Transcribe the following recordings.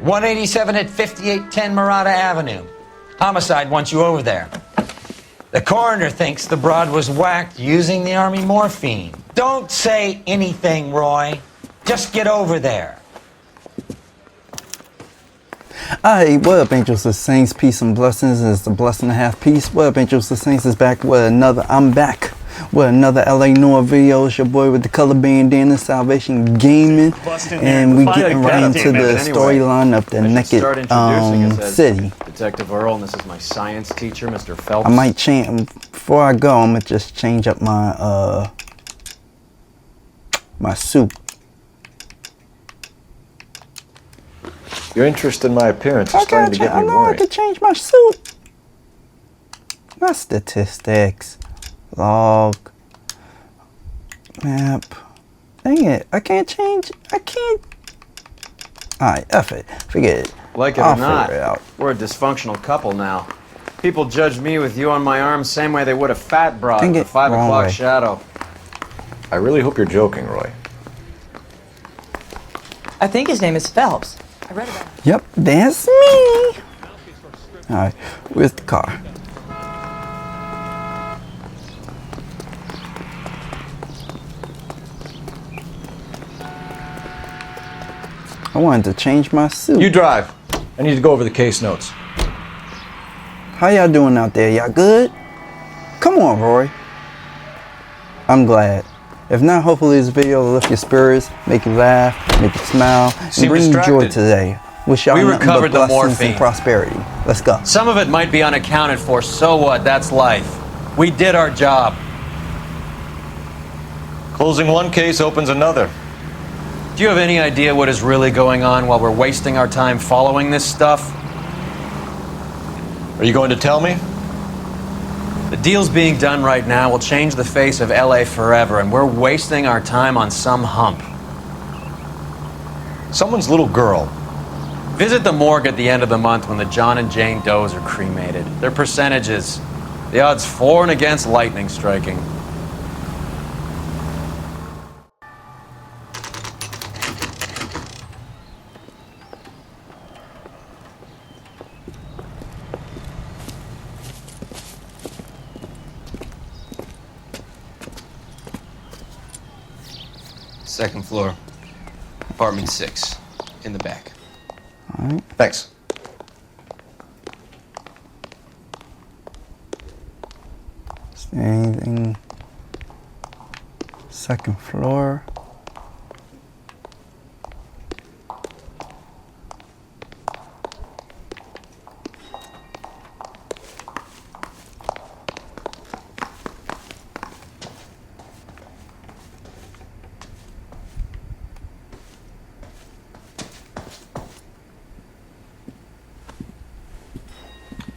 187 at 5810 Murata Avenue. Homicide wants you over there. The coroner thinks the broad was whacked using the army morphine. Don't say anything, Roy. Just get over there. Hey, what up, Angels of Saints? Peace and blessings. It's the blessing to have peace. What up, Angels of Saints? Is back with another. I'm back with another LA Noire video. It's your boy with the color bandana, Salvation Gaming, and we getting right into the storyline of the naked city. Detective Earl, and this is my science teacher, Mr. Phelps. I might change before I go. I'm gonna just change up my my suit. Your interest in my appearance is starting to get me I know worried. I could change my suit. My statistics, log, map. Dang it! I can't change. I can't. All right, F it. Forget it. Like it or not, we're a dysfunctional couple now. People judge me with you on my arm same way they would a fat broad at the 5 o'clock shadow. I really hope you're joking, Roy. I think his name is Phelps. I read about it. Yep, that's me. Alright, where's the car? I wanted to change my suit. You drive. I need to go over the case notes. How y'all doing out there? Y'all good? Come on, Roy. I'm glad. If not, hopefully this video will lift your spirits, make you laugh, make you smile, and bring you joy today. Wish y'all nothing but blessings and prosperity. Let's go. Some of it might be unaccounted for, so what? That's life. We did our job. Closing one case opens another. Do you have any idea what is really going on while we're wasting our time following this stuff? Are you going to tell me? The deals being done right now will change the face of LA forever, and we're wasting our time on some hump. Someone's little girl. Visit the morgue at the end of the month when the John and Jane Does are cremated. Their percentages. The odds for and against lightning striking. Second floor, apartment 6, in the back. All right. Thanks. Is there anything? Second floor.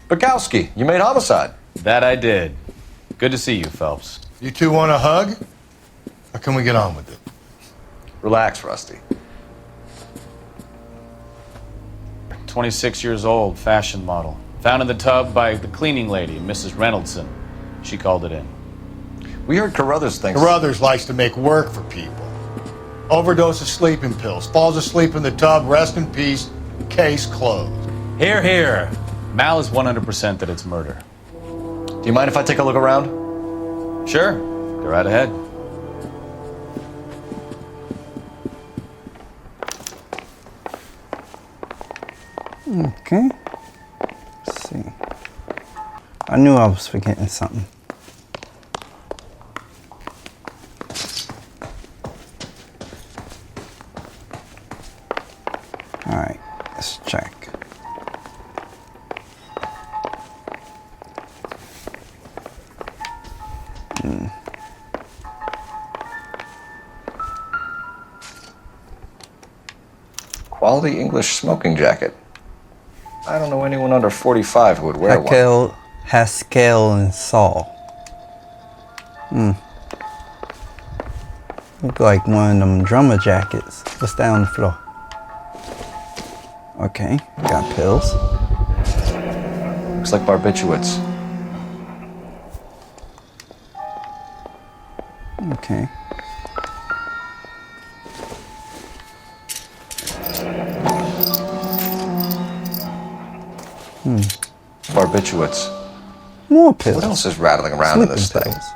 Bukowski, you made homicide. That I did. Good to see you, Phelps. You two want a hug? Or can we get on with it? Relax, Rusty. 26 years old, fashion model. Found in the tub by the cleaning lady, Mrs. Reynoldson. She called it in. We heard Carruthers thinks... Carruthers likes to make work for people. Overdose of sleeping pills. Falls asleep in the tub. Rest in peace. Case closed. Here, here. Mal is 100% that it's murder. Do you mind if I take a look around? Sure. Go right ahead. Okay. Let's see. I knew I was forgetting something. All right, let's check. Quality English smoking jacket. I don't know anyone under 45 who would wear one. Haskell and Saul. Look like one of them drummer jackets. What's that on the floor? Okay, got pills. Looks like barbiturates. Okay. Barbiturates. More pills. What else is rattling around in this Sleeping thing? pills.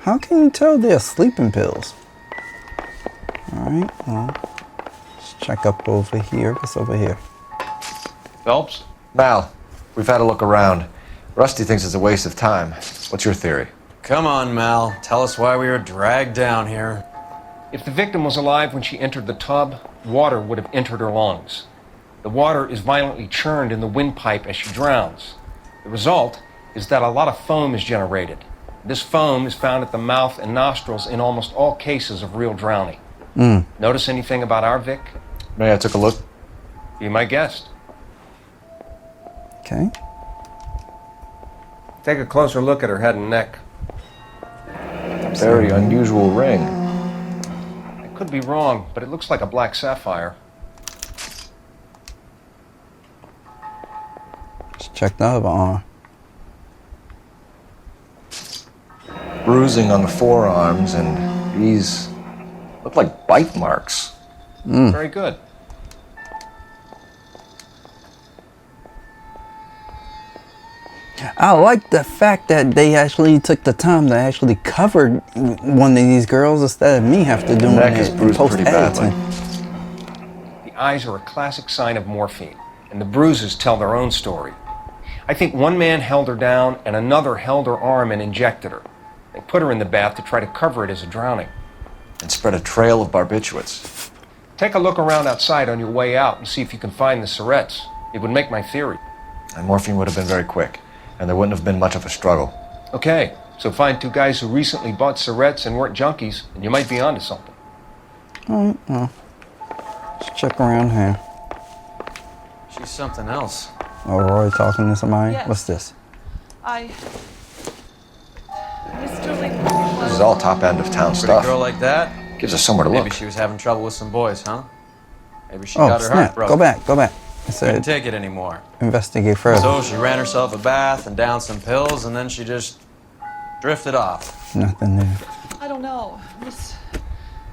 How can you tell they're sleeping pills? Alright, well, let's check up over here. What's over here? Phelps? Mal, we've had a look around. Rusty thinks it's a waste of time. What's your theory? Come on, Mal. Tell us why we were dragged down here. If the victim was alive when she entered the tub, water would have entered her lungs. The water is violently churned in the windpipe as she drowns. The result is that a lot of foam is generated. This foam is found at the mouth and nostrils in almost all cases of real drowning. Notice anything about our Vic? May I took a look? Be my guest. Okay. Take a closer look at her head and neck. Very unusual ring. I could be wrong, but it looks like a black sapphire. Let's check the other arm. Bruising on the forearms, and these look like bite marks. Very good. I like the fact that they actually took the time to actually cover one of these girls instead of me have to do Neck is it in bruised pretty post-editing. badly. The eyes are a classic sign of morphine, and the bruises tell their own story. I think one man held her down and another held her arm and injected her. They put her in the bath to try to cover it as a drowning. And spread a trail of barbiturates. Take a look around outside on your way out and see if you can find the syrettes. It would make my theory. And morphine would have been very quick, and there wouldn't have been much of a struggle. Okay, so find two guys who recently bought syrettes and weren't junkies, and you might be onto something. Alright, well, let's check around here. She's something else. Oh, Roy talking to somebody? Yes. What's this? Miss Julie. This is all top end of town Pretty stuff. girl like that? Gives us somewhere to Maybe look. she was having trouble with some boys, huh? Maybe she Oh, got her snap. heart broken. Go back, go back. I Couldn't said take it anymore. investigate further. So she ran herself a bath and downed some pills, and then she just drifted off. Nothing there. I don't know. Miss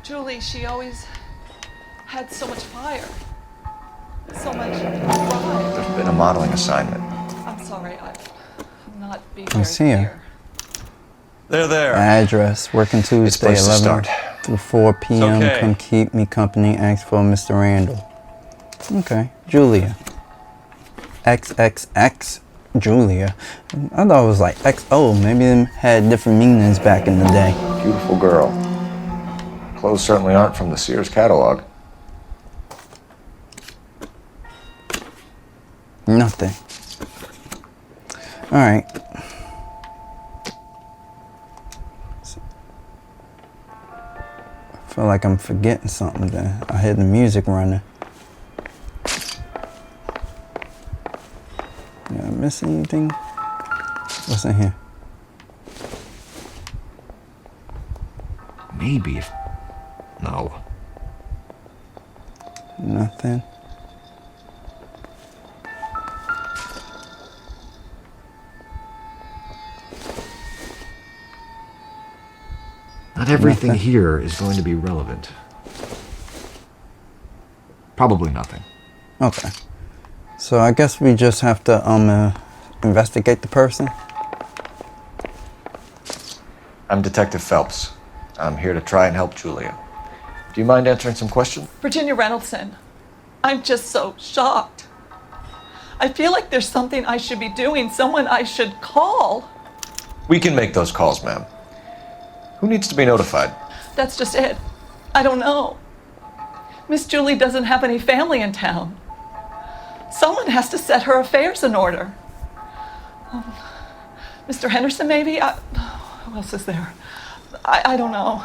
Julie, she always had so much fire. So much drive. There's been a modeling assignment. I'm sorry, I'm not being I very see her. clear. There, there. Address, working Tuesday, place to 11 start. through 4 p.m. okay. Come keep me company. Ask for Mr. Randall. Okay, Julia. XXX Julia. I thought it was like XO. Maybe them had different meanings back in the day. Beautiful girl. Clothes certainly aren't from the Sears catalog. Nothing. Alright. I feel like I'm forgetting something there. I hear the music running. Did I miss anything? What's in here? Maybe. No. Nothing. Not everything Nothing. here is going to be relevant. Probably nothing. Okay. So I guess we just have to investigate the person. I'm Detective Phelps. I'm here to try and help Julia. Do you mind answering some questions? Virginia Reynoldson, I'm just so shocked. I feel like there's something I should be doing, someone I should call. We can make those calls, ma'am. Who needs to be notified? That's just it. I don't know. Miss Julie doesn't have any family in town. Someone has to set her affairs in order. Mr. Henderson, maybe? Who else is there? I don't know.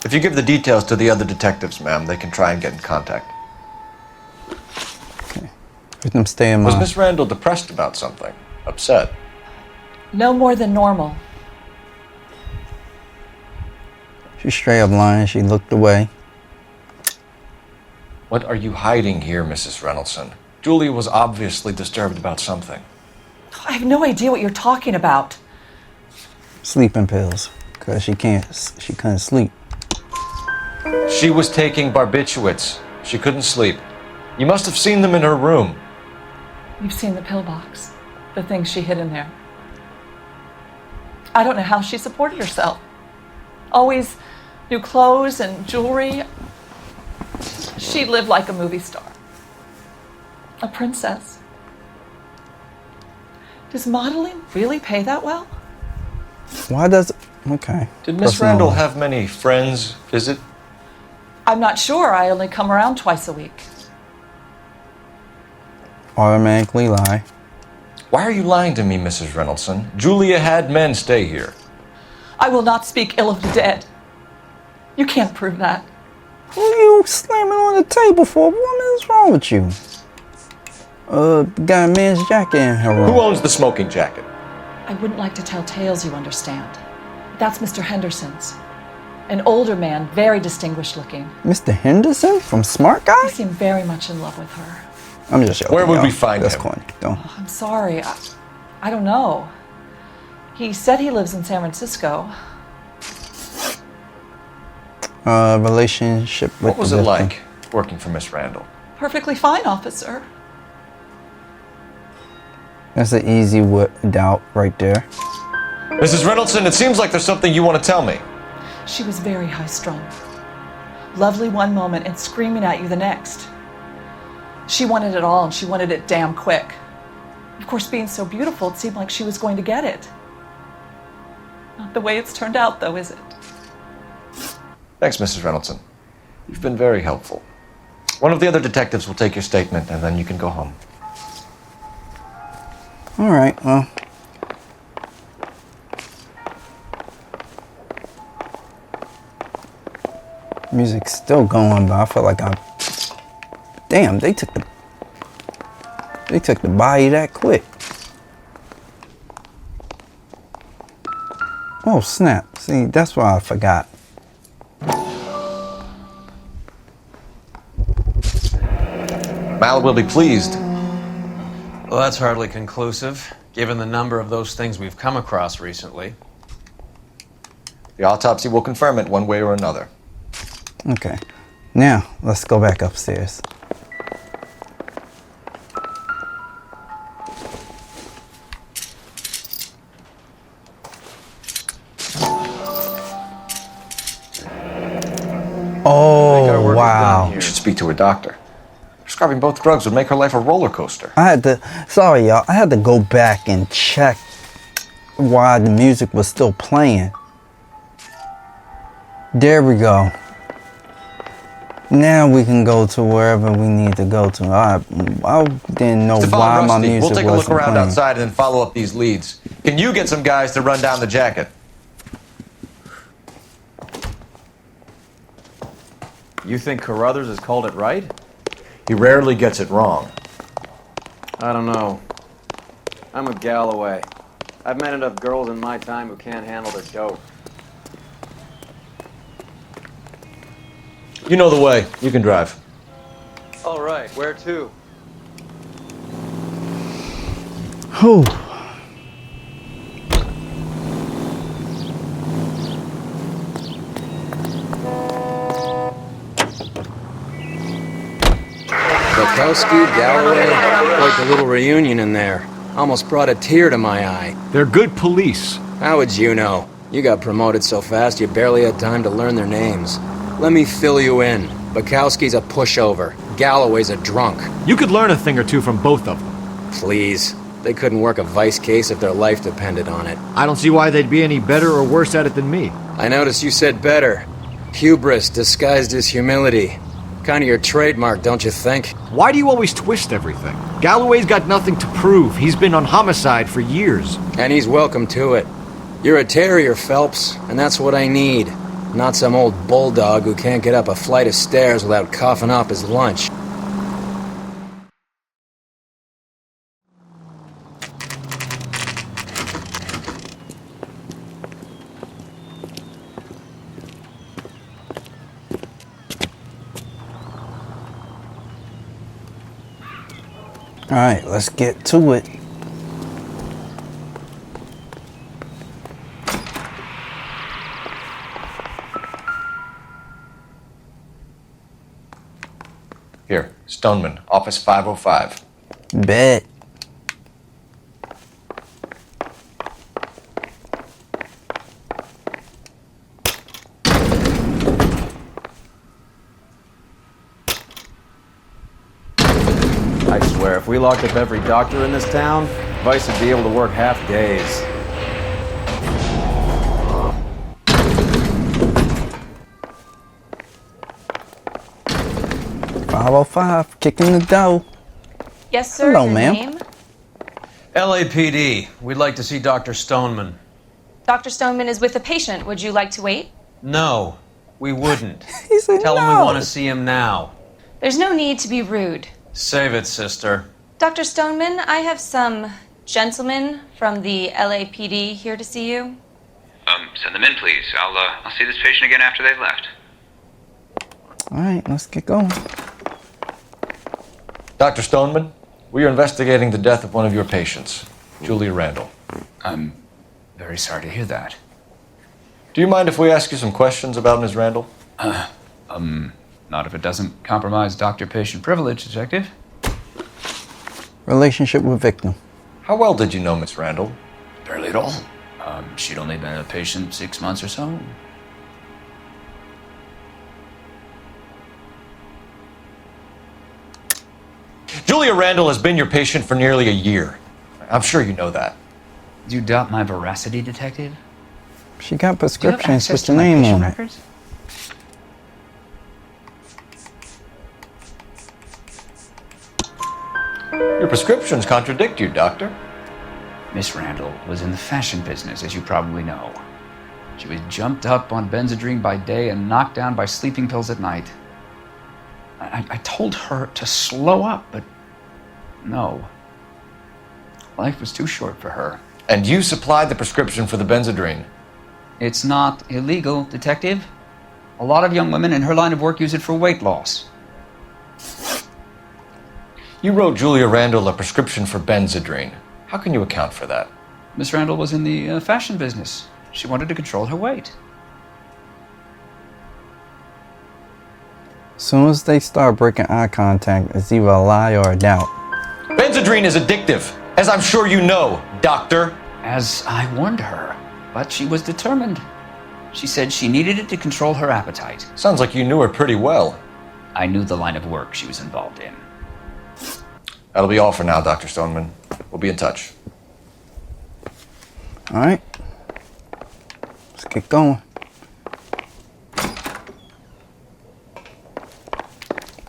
If you give the details to the other detectives, ma'am, they can try and get in contact. Let them stay in Was mind. Miss Randall depressed about something? Upset? No more than normal. She straight up lying. She looked away. What are you hiding here, Mrs. Reynoldson? Julia was obviously disturbed about something. I have no idea what you're talking about. Sleeping pills. Cause she couldn't sleep. She was taking barbiturates. She couldn't sleep. You must have seen them in her room. You've seen the pillbox, the things she hid in there. I don't know how she supported herself. Always new clothes and jewelry. She lived like a movie star. A princess. Does modeling really pay that well? Why does... Okay. Did Miss Personal Randall life. have many friends visit? I'm not sure. I only come around twice a week. Automatically lie. Why are you lying to me, Mrs. Reynoldson? Julia had men stay here. I will not speak ill of the dead. You can't prove that. Who are you slamming on the table for? What is wrong with you? Got a man's jacket in her room. Who owns the smoking jacket? I wouldn't like to tell tales, you understand. That's Mr. Henderson's. An older man, very distinguished looking. Mr. Henderson from Smart Guy? He seemed very much in love with her. I'm just joking. Where would y'all. we find That's him? corny. Don't. I'm sorry. I don't know. He said he lives in San Francisco. Relationship with What was the it victim. like working for Miss Randall? Perfectly fine, officer. That's an easy doubt right there. Mrs. Reynoldson, it seems like there's something you want to tell me. She was very high-strung. Lovely one moment and screaming at you the next. She wanted it all, and she wanted it damn quick. Of course, being so beautiful, it seemed like she was going to get it. Not the way it's turned out, though, is it? Thanks, Mrs. Reynoldson. You've been very helpful. One of the other detectives will take your statement, and then you can go home. All right, well. Music's still going, but I feel like I'm... Damn, they took the body that quick. Oh, snap. See, that's why I forgot. Mal will be pleased. Well, that's hardly conclusive, given the number of those things we've come across recently. The autopsy will confirm it one way or another. Okay. Now, let's go back upstairs. Oh, wow. You should speak to her doctor. Prescribing both drugs would make her life a roller coaster. I had to, sorry y'all, I had to go back and check why the music was still playing. There we go. Now we can go to wherever we need to go to. I didn't know why my music wasn't playing. We'll take a look around outside and then follow up these leads. Can you get some guys to run down the jacket? You think Carruthers has called it right? He rarely gets it wrong. I don't know. I'm with Galloway. I've met enough girls in my time who can't handle their dope. You know the way. You can drive. All right, where to? Whew. Bukowski, Galloway, quite the little reunion in there. Almost brought a tear to my eye. They're good police. How would you know? You got promoted so fast you barely had time to learn their names. Let me fill you in. Bukowski's a pushover. Galloway's a drunk. You could learn a thing or two from both of them. Please. They couldn't work a vice case if their life depended on it. I don't see why they'd be any better or worse at it than me. I noticed you said better. Hubris disguised as humility. Kind of your trademark, don't you think? Why do you always twist everything? Galloway's got nothing to prove. He's been on homicide for years. And he's welcome to it. You're a terrier, Phelps, and that's what I need. Not some old bulldog who can't get up a flight of stairs without coughing up his lunch. All right, let's get to it. Here, Stoneman, office 505. Bet. I swear, if we locked up every doctor in this town, Vice would be able to work half days. .505, kicking the dough. Yes, sir. Hello, Your ma'am. name? LAPD, we'd like to see Dr. Stoneman. Dr. Stoneman is with a patient. Would you like to wait? No, we wouldn't. He said Tell him we no. want to see him now. There's no need to be rude. Save it, sister. Dr. Stoneman, I have some gentlemen from the LAPD here to see you. Send them in, please. I'll see this patient again after they've left. All right, let's get going. Dr. Stoneman, we are investigating the death of one of your patients, Julia Randall. I'm very sorry to hear that. Do you mind if we ask you some questions about Ms. Randall? Not if it doesn't compromise doctor-patient privilege, Detective. Relationship with victim. How well did you know Miss Randall? Barely at all. She'd only been a patient 6 months or so. Julia Randall has been your patient for nearly a year. I'm sure you know that. Do you doubt my veracity, Detective? She got Do you have prescriptions access with to your my name patient on it. records? Your prescriptions contradict you, Doctor. Miss Randall was in the fashion business, as you probably know. She was jumped up on Benzedrine by day and knocked down by sleeping pills at night. I told her to slow up, but no. Life was too short for her. And you supplied the prescription for the Benzedrine. It's not illegal, Detective. A lot of young women in her line of work use it for weight loss. You wrote Julia Randall a prescription for Benzedrine. How can you account for that? Miss Randall was in the fashion business. She wanted to control her weight. As soon as they start breaking eye contact, it's either a lie or a doubt. Benzedrine is addictive, as I'm sure you know, Doctor. As I warned her, but she was determined. She said she needed it to control her appetite. Sounds like you knew her pretty well. I knew the line of work she was involved in. That'll be all for now, Dr. Stoneman. We'll be in touch. All right. Let's get going.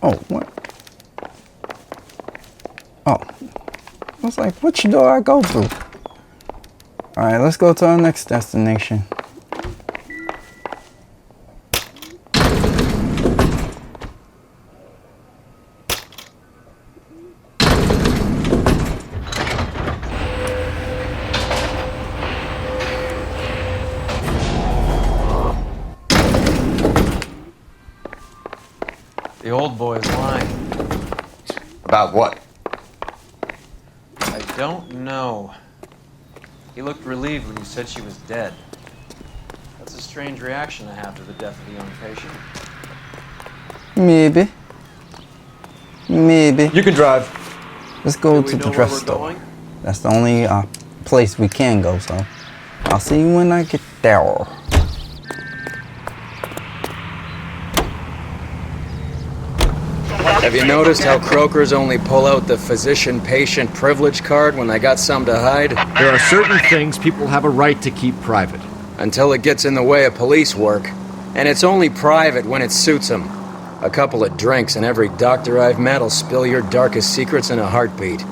Oh, what? Oh. I was like, which door I go through? All right, let's go to our next destination. The old boy's lying. About what? I don't know. He looked relieved when you said she was dead. That's a strange reaction to have to the death of a young patient. Maybe. Maybe. You can drive. Let's go Do to we the know where we're drugstore. going? That's the only place we can go, so I'll see you when I get there. Have you noticed how Croakers only pull out the physician-patient privilege card when they got something to hide? There are certain things people have a right to keep private. Until it gets in the way of police work. And it's only private when it suits them. A couple of drinks and every doctor I've met will spill your darkest secrets in a heartbeat.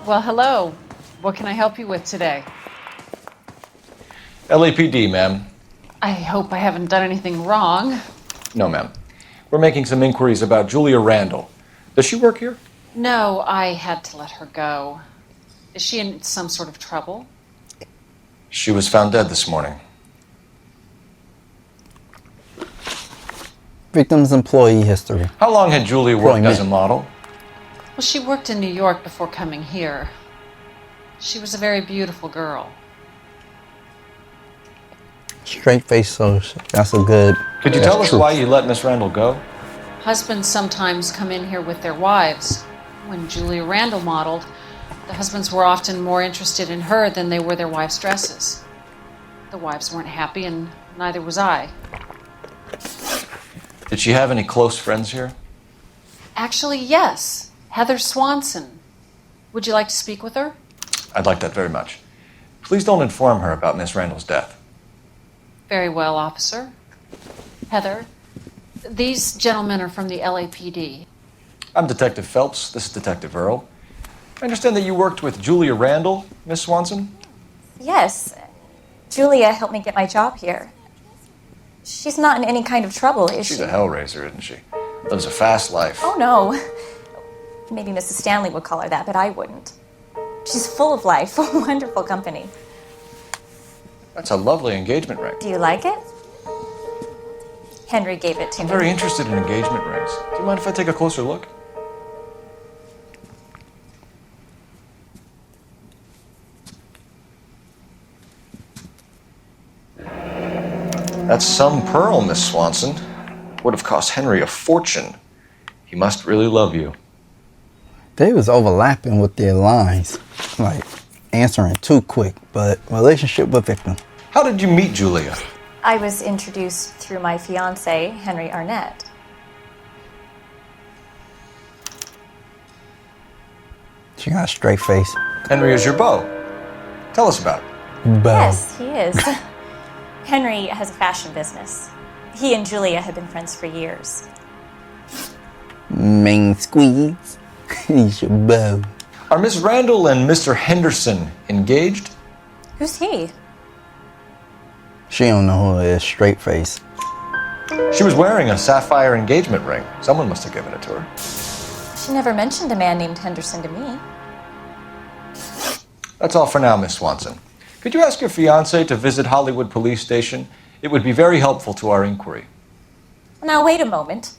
Well, hello. What can I help you with today? LAPD, ma'am. I hope I haven't done anything wrong. No, ma'am. We're making some inquiries about Julia Randall. Does she work here? No, I had to let her go. Is she in some sort of trouble? She was found dead this morning. Victim's employee history. How long had Julia worked as a model? Well, she worked in New York before coming here. She was a very beautiful girl. Straight face, so that's a good. Could you tell us why you let Miss Randall go? Husbands sometimes come in here with their wives. When Julia Randall modeled, the husbands were often more interested in her than they were their wives' dresses. The wives weren't happy, and neither was I. Did she have any close friends here? Actually, yes. Heather Swanson. Would you like to speak with her? I'd like that very much. Please don't inform her about Miss Randall's death. Very well, officer. Heather, these gentlemen are from the LAPD. I'm Detective Phelps. This is Detective Earl. I understand that you worked with Julia Randall, Miss Swanson? Yes. Julia helped me get my job here. She's not in any kind of trouble, is she? She's a hellraiser, isn't she? Lives a fast life. Oh, no. Maybe Mrs. Stanley would call her that, but I wouldn't. She's full of life, wonderful company. That's a lovely engagement ring. Do you like it? Henry gave it to I'm me. very interested in engagement rings. Do you mind if I take a closer look? That's some pearl, Miss Swanson. Would have cost Henry a fortune. He must really love you. They was overlapping with their lines, like answering too quick, but relationship with victim. How did you meet Julia? I was introduced through my fiance, Henry Arnett. She got a straight face. Henry is your beau. Tell us about it. Beau. Yes, he is. Henry has a fashion business. He and Julia have been friends for years. Main squeeze. He's your beau. Are Miss Randall and Mr. Henderson engaged? Who's he? She don't know who it is. Straight face. She was wearing a sapphire engagement ring. Someone must have given it to her. She never mentioned a man named Henderson to me. That's all for now, Miss Swanson. Could you ask your fiancé to visit Hollywood Police Station? It would be very helpful to our inquiry. Now, wait a moment.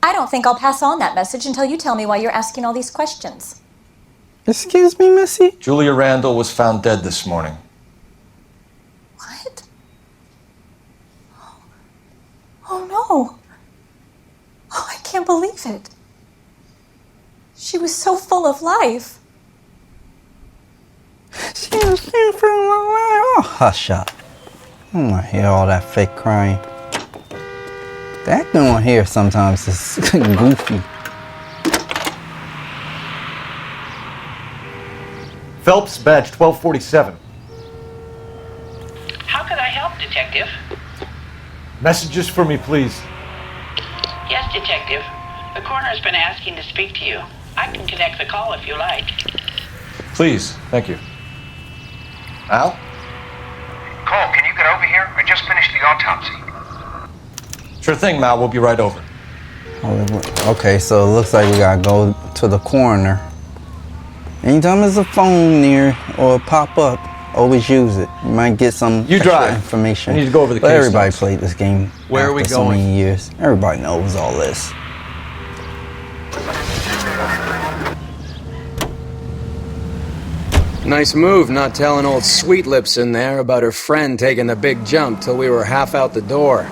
I don't think I'll pass on that message until you tell me why you're asking all these questions. Excuse me, Missy? Julia Randall was found dead this morning. What? Oh, no. Oh, I can't believe it. She was so full of life. She was so full of life. Oh, hush up. I don't want to hear all that fake crying. The acting on here sometimes is goofy. Phelps, badge 1247. How could I help, Detective? Messages for me, please. Yes, Detective. The coroner's been asking to speak to you. I can connect the call if you like. Please, thank you. Al? Cole, can you get over here? I just finished the autopsy. Sure thing, Mal. We'll be right over. Okay, so it looks like we gotta go to the coroner. Anytime there's a phone near or pop up, always use it. You might get some extra information. I need to go over the but case everybody notes. played this game. Where are we after so going? many years. Everybody knows all this. Nice move not telling old Sweet Lips in there about her friend taking the big jump till we were half out the door.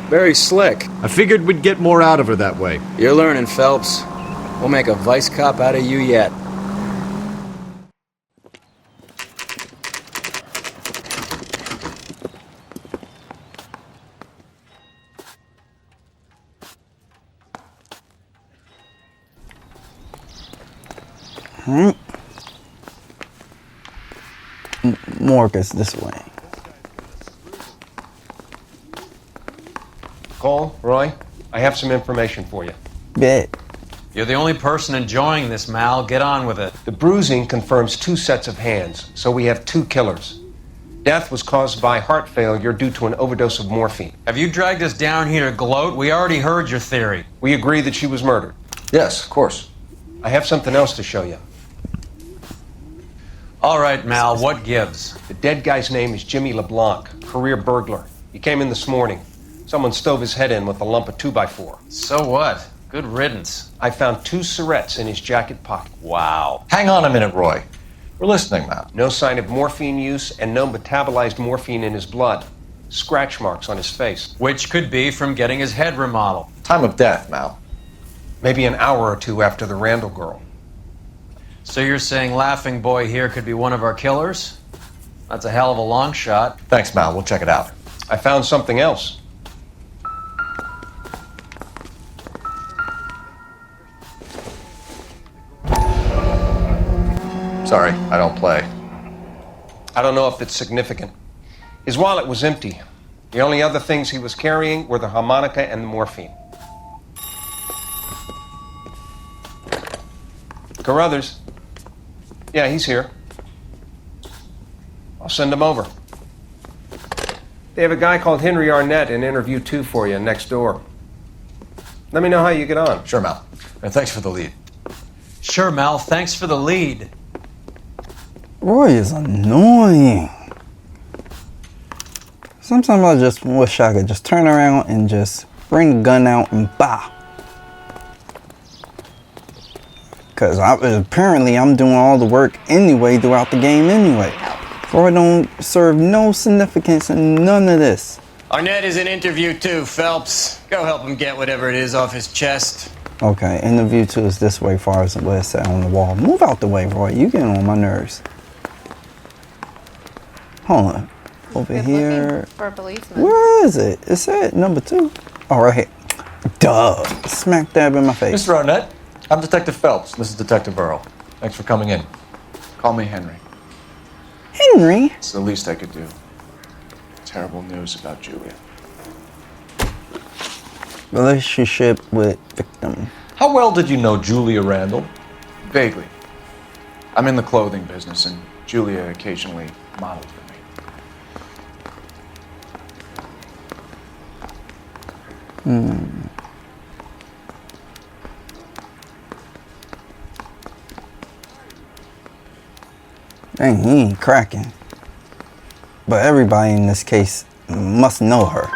Very slick. I figured we'd get more out of her that way. You're learning, Phelps. We'll make a vice cop out of you yet. Morgue is this way. Cole, Roy, I have some information for you. Bet. You're the only person enjoying this, Mal. Get on with it. The bruising confirms 2 sets of hands, so we have 2 killers. Death was caused by heart failure due to an overdose of morphine. Have you dragged us down here to gloat? We already heard your theory. We agree that she was murdered. Yes, of course. I have something else to show you. All right, Mal, what gives? The dead guy's name is Jimmy LeBlanc, career burglar. He came in this morning. Someone stove his head in with a lump of 2x4. So what? Good riddance. I found 2 syrettes in his jacket pocket. Wow. Hang on a minute, Roy. We're listening now. No sign of morphine use and no metabolized morphine in his blood. Scratch marks on his face. Which could be from getting his head remodeled. Time of death, Mal. Maybe an hour or two after the Randall girl. So you're saying Laughing Boy here could be one of our killers? That's a hell of a long shot. Thanks, Mal. We'll check it out. I found something else. Sorry, I don't play. I don't know if it's significant. His wallet was empty. The only other things he was carrying were the harmonica and the morphine. Carruthers. Yeah, he's here. I'll send him over. They have a guy called Henry Arnett in interview 2 for you next door. Let me know how you get on. Sure, Mal. And thanks for the lead. Sure, Mal. Thanks for the lead. Roy is annoying. Sometimes I just wish I could just turn around and just bring the gun out and bah. Because apparently I'm doing all the work anyway throughout the game anyway. Roy don't serve no significance in none of this. Arnett is in interview 2, Phelps. Go help him get whatever it is off his chest. Okay, interview 2 is this way far as what it said on the wall. Move out the way, Roy. You getting on my nerves. Hold on. Over here. For a policeman. Where is it? It said number 2. Oh, right here. Duh. Smack dab in my face. Mr. Arnett, I'm Detective Phelps. This is Detective Burrow. Thanks for coming in. Call me Henry. Henry? It's the least I could do. Terrible news about Julia. Relationship with victim. How well did you know Julia Randall? Vaguely. I'm in the clothing business, and Julia occasionally modeled for me. Dang, he ain't cracking. But everybody in this case must know her.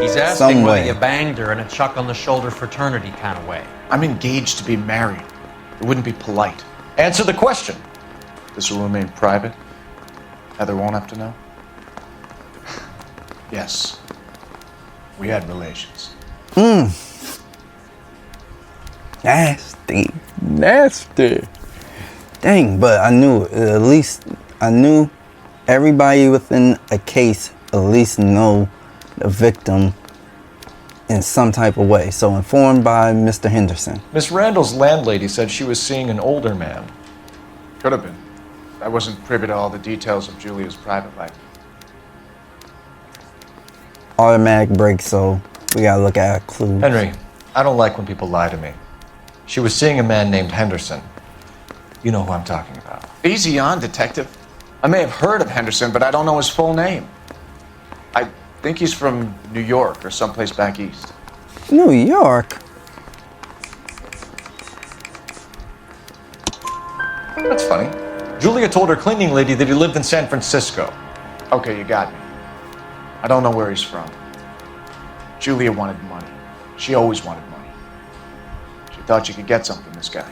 He's asking Some whether way. you banged her in a chuck on the shoulder fraternity kind of way. I'm engaged to be married. It wouldn't be polite. Answer the question. This will remain private. Heather won't have to know. Yes. We had relations. Nasty. Nasty. Dang, but I knew, at least, I knew everybody within a case at least know the victim in some type of way. So informed by Mr. Henderson. Miss Randall's landlady said she was seeing an older man. Could have been. I wasn't privy to all the details of Julia's private life. Automatic break, so we gotta look at clues. Henry, I don't like when people lie to me. She was seeing a man named Henderson. You know who I'm talking about. Easy on, Detective. I may have heard of Henderson, but I don't know his full name. I think he's from New York or someplace back east. New York? That's funny. Julia told her cleaning lady that he lived in San Francisco. Okay, you got me. I don't know where he's from. Julia wanted money. She always wanted money. She thought she could get something from this guy.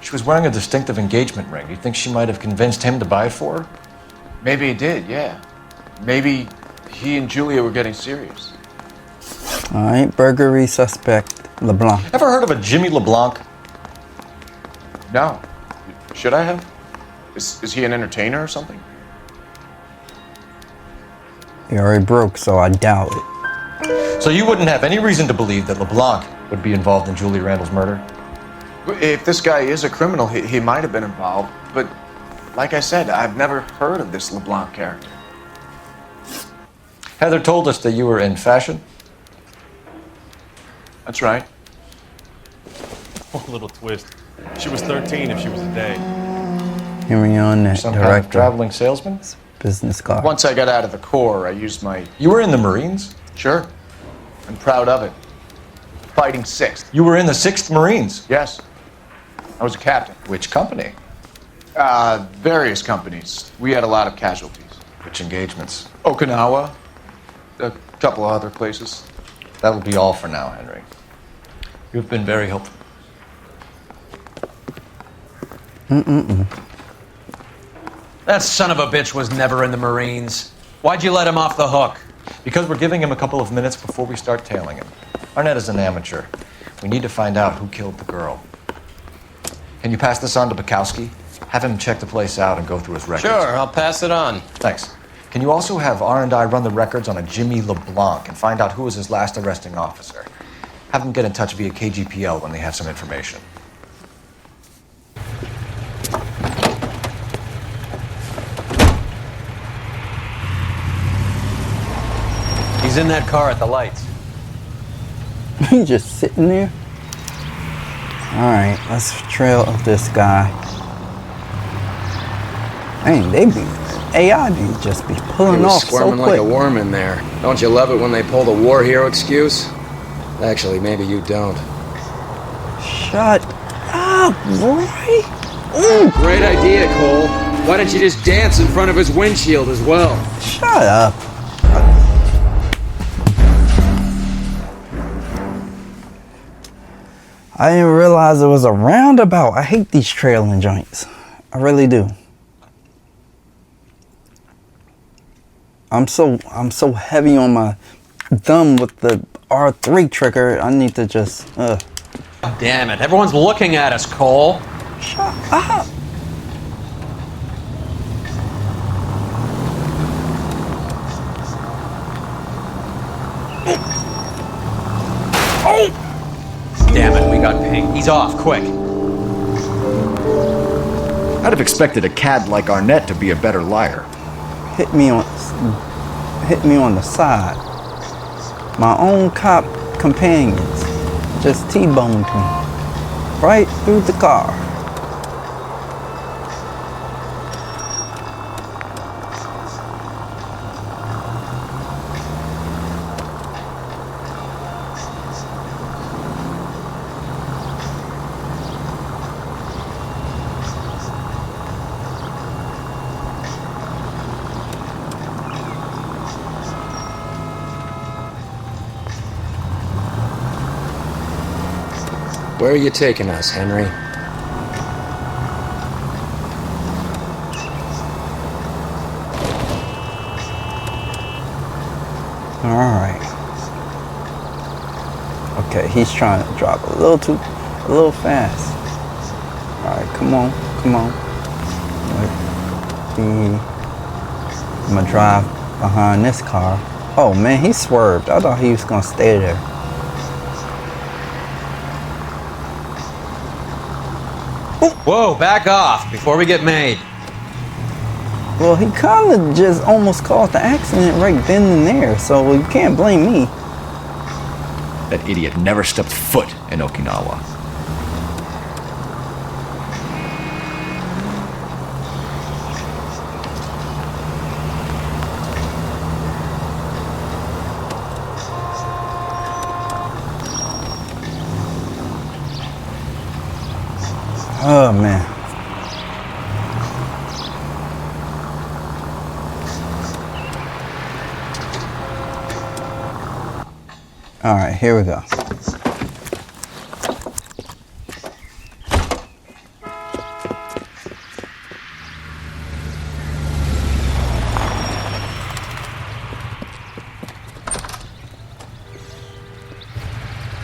She was wearing a distinctive engagement ring. Do you think she might have convinced him to buy it for her? Maybe he did, yeah. Maybe he and Julia were getting serious. Alright, burglary suspect LeBlanc. Ever heard of a Jimmy LeBlanc? No. Should I have? Is he an entertainer or something? He already broke, so I doubt it. So you wouldn't have any reason to believe that LeBlanc would be involved in Julia Randall's murder? If this guy is a criminal, he might have been involved. But like I said, I've never heard of this LeBlanc character. Heather told us that you were in fashion. That's right. One little twist. She was 13 if she was a day. Henry on that Some kind of director. traveling salesman? Business class. Once I got out of the Corps, I used my... You were in the Marines? Sure. I'm proud of it. Fighting 6th. You were in the 6th Marines? Yes. I was a captain. Which company? Various companies. We had a lot of casualties. Which engagements? Okinawa, A couple of other places. That'll be all for now, Henry. You've been very helpful. That son of a bitch was never in the Marines. Why'd you let him off the hook? Because we're giving him a couple of minutes before we start tailing him. Arnett is an amateur. We need to find out who killed the girl. Can you pass this on to Bukowski? Have him check the place out and go through his records. Sure, I'll pass it on. Thanks. Can you also have R&I run the records on a Jimmy LeBlanc and find out who was his last arresting officer? Have them get in touch via KGPL when they have some information. He's in that car at the lights. He's just sitting there. Alright, let's trail of this guy. Dang, they be AI be just be pulling off so squirming quick. like a worm in there. Don't you love it when they pull the war hero excuse? Actually, maybe you don't. Shut up, Roy. Great idea, Cole. Why don't you just dance in front of his windshield as well? Shut up. I didn't realize it was a roundabout. I hate these trailing joints. I really do. I'm so heavy on my thumb with the R3 trigger. I need to just Damn it, everyone's looking at us, Cole. Shut up. Damn it, we got pinged. He's off, quick. I'd have expected a cad like Arnett to be a better liar. Hit me on the side. My own cop companions just T-boned me right through the car. Where are you taking us, Henry? Alright. Okay, he's trying to drop a little fast. Alright, come on. I'm gonna drive behind this car. Oh man, he swerved. I thought he was gonna stay there. Whoa, back off before we get made. Well, he kind of just almost caused the accident right then and there, so you can't blame me. That idiot never stepped foot in Okinawa. Oh man. All right, here we go.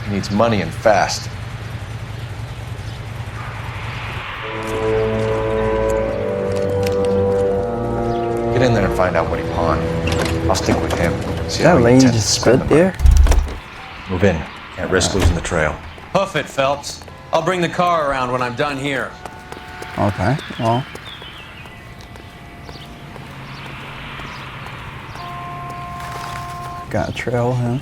He needs money and fast. Get in there and find out what he pawned. I'll stick with him. See how That he lady intends to just spend stood the money. there. Move in. Can't risk losing the trail. Hoof it, Phelps. I'll bring the car around when I'm done here. Okay, well. Gotta trail him.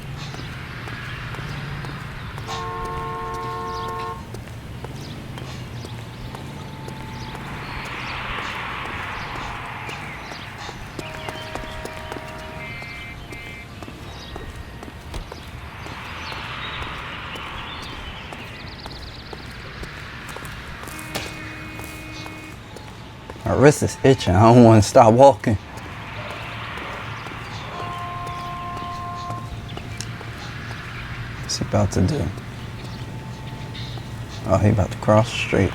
My wrist is itching. I don't want to stop walking. What's he about to do? Oh, he about to cross the street.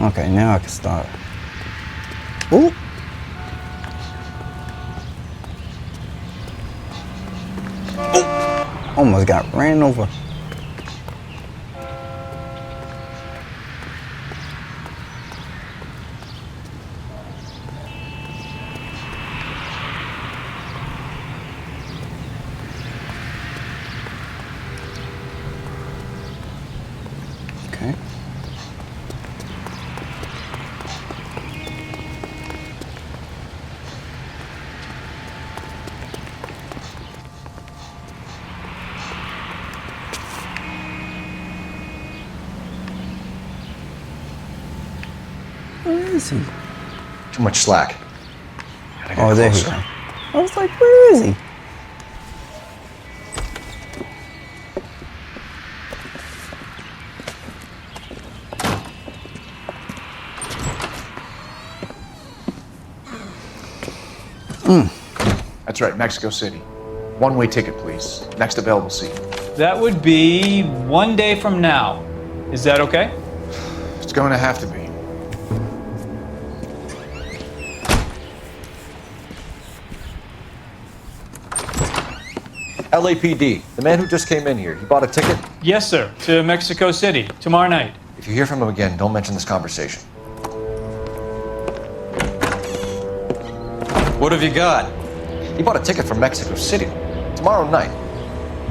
Okay, now I can start. Ooh. Oh. Almost got ran over. Okay. Where is he? Too much slack. Oh, there he go. I was like, where is he? That's right, Mexico City. One-way ticket, please. Next available seat. That would be 1 day from now. Is that okay? It's going to have to be. LAPD, the man who just came in here, he bought a ticket? Yes, sir. To Mexico City, tomorrow night. If you hear from him again, don't mention this conversation. What have you got? He bought a ticket for Mexico City tomorrow night.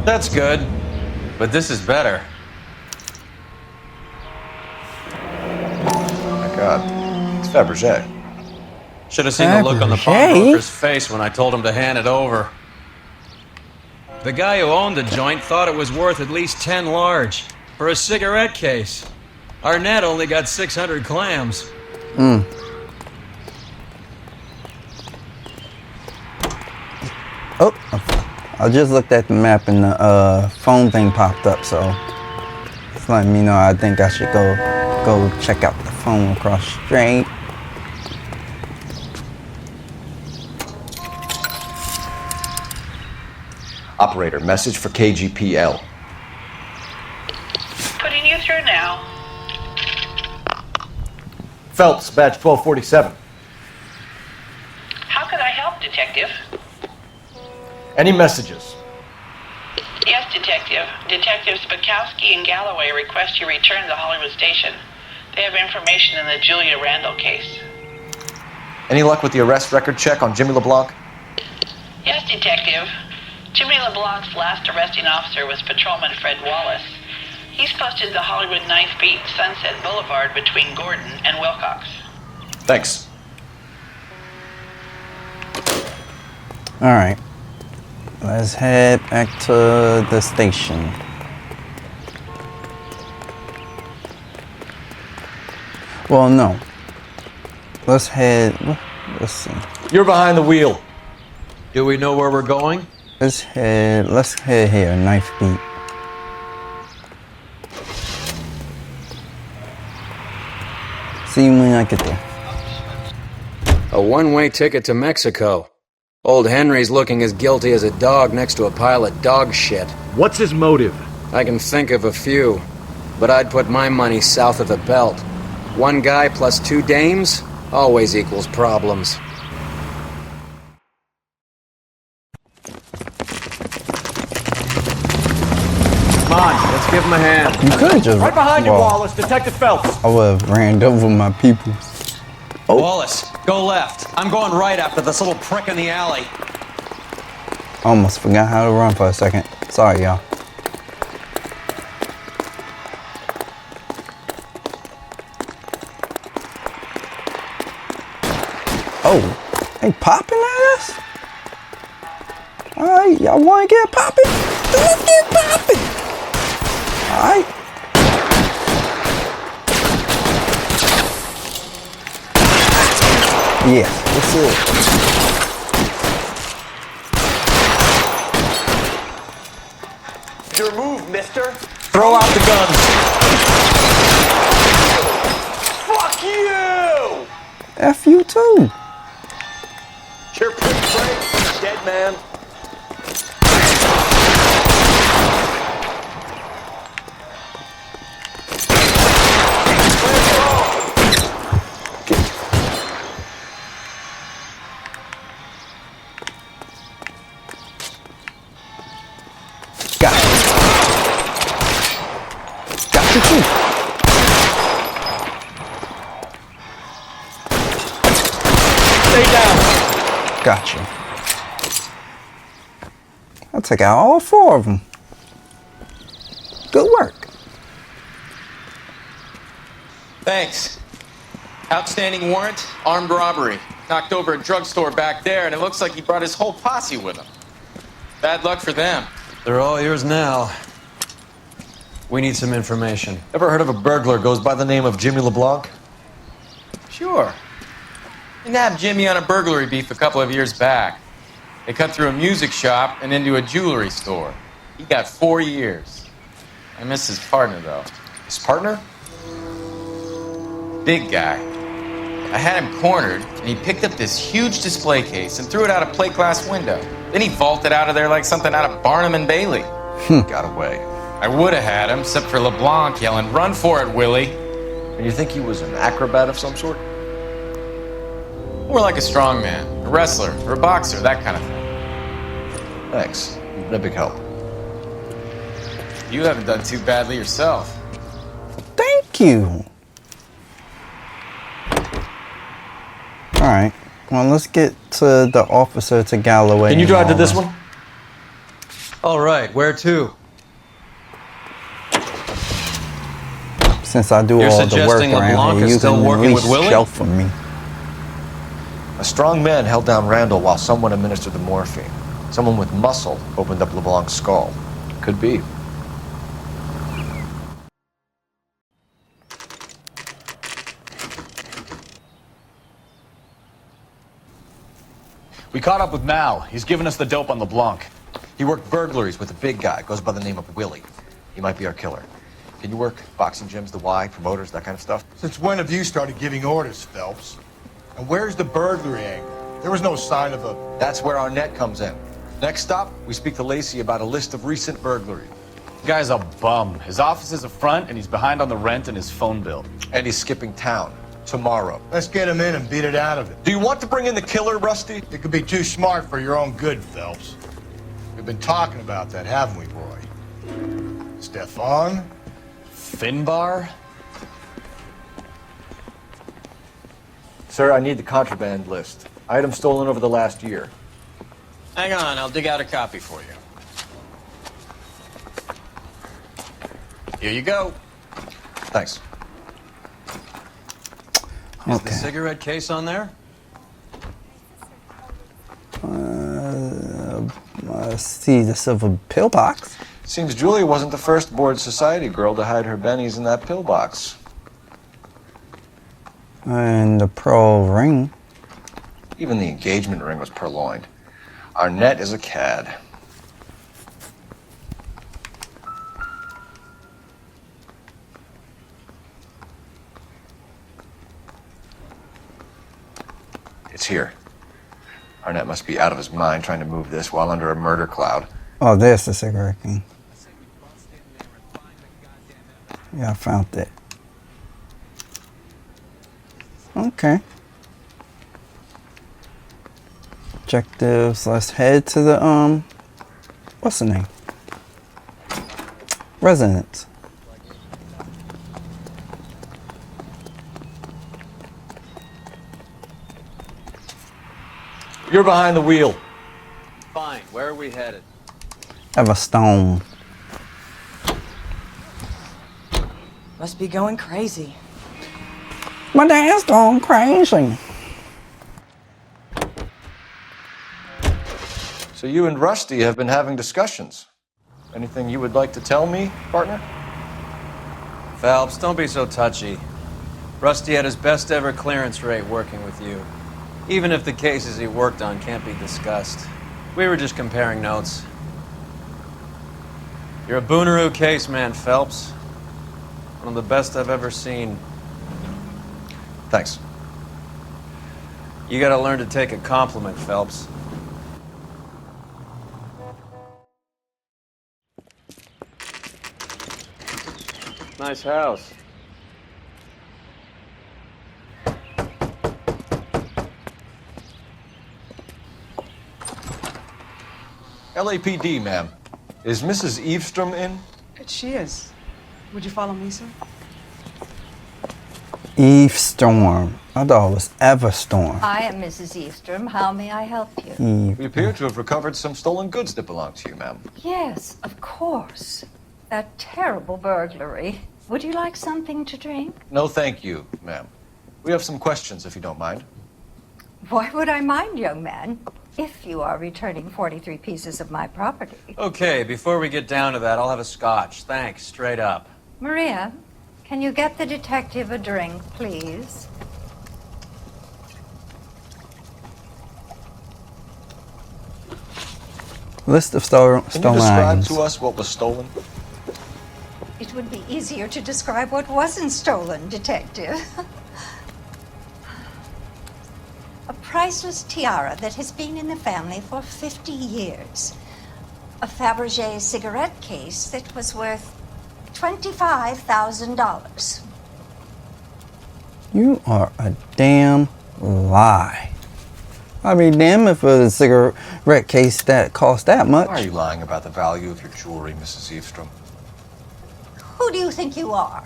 That's good, but this is better. My God, it's Fabergé. Should have seen the look on the pawnbroker's face when I told him to hand it over. The guy who owned the joint thought it was worth at least 10 large for a cigarette case. Arnett only got 600 clams. Oh, I just looked at the map and the phone thing popped up, so it's letting me know I think I should go check out the phone across the street. Operator, message for KGPL. Putting you through now. Phelps, badge 1247. How could I help, Detective? Any messages? Yes, Detective. Detectives Spakowski and Galloway request you return to Hollywood Station. They have information in the Julia Randall case. Any luck with the arrest record check on Jimmy LeBlanc? Yes, Detective. Jimmy LeBlanc's last arresting officer was Patrolman Fred Wallace. He's posted the Hollywood 9th Beat Sunset Boulevard between Gordon and Wilcox. Thanks. Alright. Let's head back to the station. Well, no. Let's see. You're behind the wheel. Do we know where we're going? Let's head here, 9th Beat. See you when I get there. A one-way ticket to Mexico. Old Henry's looking as guilty as a dog next to a pile of dog shit. What's his motive? I can think of a few, but I'd put my money south of the belt. One guy plus two dames always equals problems. Come on, let's give him a hand. You could just Right behind you, well, Wallace. Detective Phelps. I would have ran over my people. Wallace, go left. I'm going right after this little prick in the alley. Almost forgot how to run for a second. Sorry, y'all. Oh, they popping at us? Alright, y'all wanna get popping? Let's get popping! Alright. Yes, that's it. Your move, mister. Throw out the guns. Fuck you! F you too. Sure pretty great, dead man. Got it. Got you too. Stay down. Gotcha. I'll take out all 4 of them. Good work. Thanks. Outstanding warrant, armed robbery. Knocked over a drugstore back there, and it looks like he brought his whole posse with him. Bad luck for them. They're all yours now. We need some information. Ever heard of a burglar goes by the name of Jimmy LeBlanc? Sure. We nabbed Jimmy on a burglary beef a couple of years back. They cut through a music shop and into a jewelry store. He got 4 years. I miss his partner, though. His partner? Big guy. I had him cornered, and he picked up this huge display case and threw it out a plate glass window. Then he vaulted out of there like something out of Barnum and Bailey. Got away. I would have had him, except for LeBlanc yelling, "Run for it, Willie!" And you think he was an acrobat of some sort? More like a strongman, a wrestler, or a boxer, that kind of thing. Thanks. You've been a big help. You haven't done too badly yourself. Thank you. Alright. Well, let's get to the officer to Galloway. Can you drive to this one? one? All right, where to? Since I do You're all the work suggesting around LeBlanc here, is you still can at working with least Willie? shelf me. A strong man held down Randall while someone administered the morphine. Someone with muscle opened up LeBlanc's skull. Could be. We caught up with Mal. He's given us the dope on LeBlanc. He worked burglaries with a big guy. Goes by the name of Willie. He might be our killer. Can you work boxing gyms, the Y, promoters, that kind of stuff? Since when have you started giving orders, Phelps? And where's the burglary angle? There was no sign of a... That's where our net comes in. Next stop, we speak to Lacey about a list of recent burglaries. The guy's a bum. His office is a front, and he's behind on the rent and his phone bill. And he's skipping town tomorrow. Let's get him in and beat it out of it. Do you want to bring in the killer, Rusty? It could be too smart for your own good, Phelps. We've been talking about that, haven't we, Roy? Stefan? Finbar? Sir, I need the contraband list. Items stolen over the last year. Hang on, I'll dig out a copy for you. Here you go. Thanks. Is the cigarette case on there? Let's see, the silver pillbox. Seems Julia wasn't the first bored society girl to hide her bennies in that pillbox. And the pearl ring. Even the engagement ring was purloined. Our net is a cad. It's here. Arnett must be out of his mind trying to move this while under a murder cloud. Oh, there's the cigarette king. Yeah, I found it. Okay. Objectives. Let's head to the what's the name? Residence. You're behind the wheel. Fine, where are we headed? Everstone. Must be going crazy. My dad's going crazy. So you and Rusty have been having discussions. Anything you would like to tell me, partner? Phelps, don't be so touchy. Rusty had his best ever clearance rate working with you. Even if the cases he worked on can't be discussed. We were just comparing notes. You're a booneroo case man, Phelps. One of the best I've ever seen. Thanks. You gotta learn to take a compliment, Phelps. Nice house. LAPD, ma'am. Is Mrs. Eavestrom in? She is. Would you follow me, sir? Eve Storm. I thought it was Everstorm. I am Mrs. Eastrom. How may I help you? Eve. We appear to have recovered some stolen goods that belong to you, ma'am. Yes, of course. That terrible burglary. Would you like something to drink? No, thank you, ma'am. We have some questions, if you don't mind. Why would I mind, young man? If you are returning 43 pieces of my property. Okay, before we get down to that, I'll have a scotch. Thanks, straight up. Maria, can you get the detective a drink, please? List of stolen Can you describe items. to us what was stolen? It would be easier to describe what wasn't stolen, detective. A priceless tiara that has been in the family for 50 years. A Fabergé cigarette case that was worth $25,000. You are a damn lie. I'd be damn if a cigarette case that cost that much. Why are you lying about the value of your jewelry, Mrs. Eavestrom? Who do you think you are?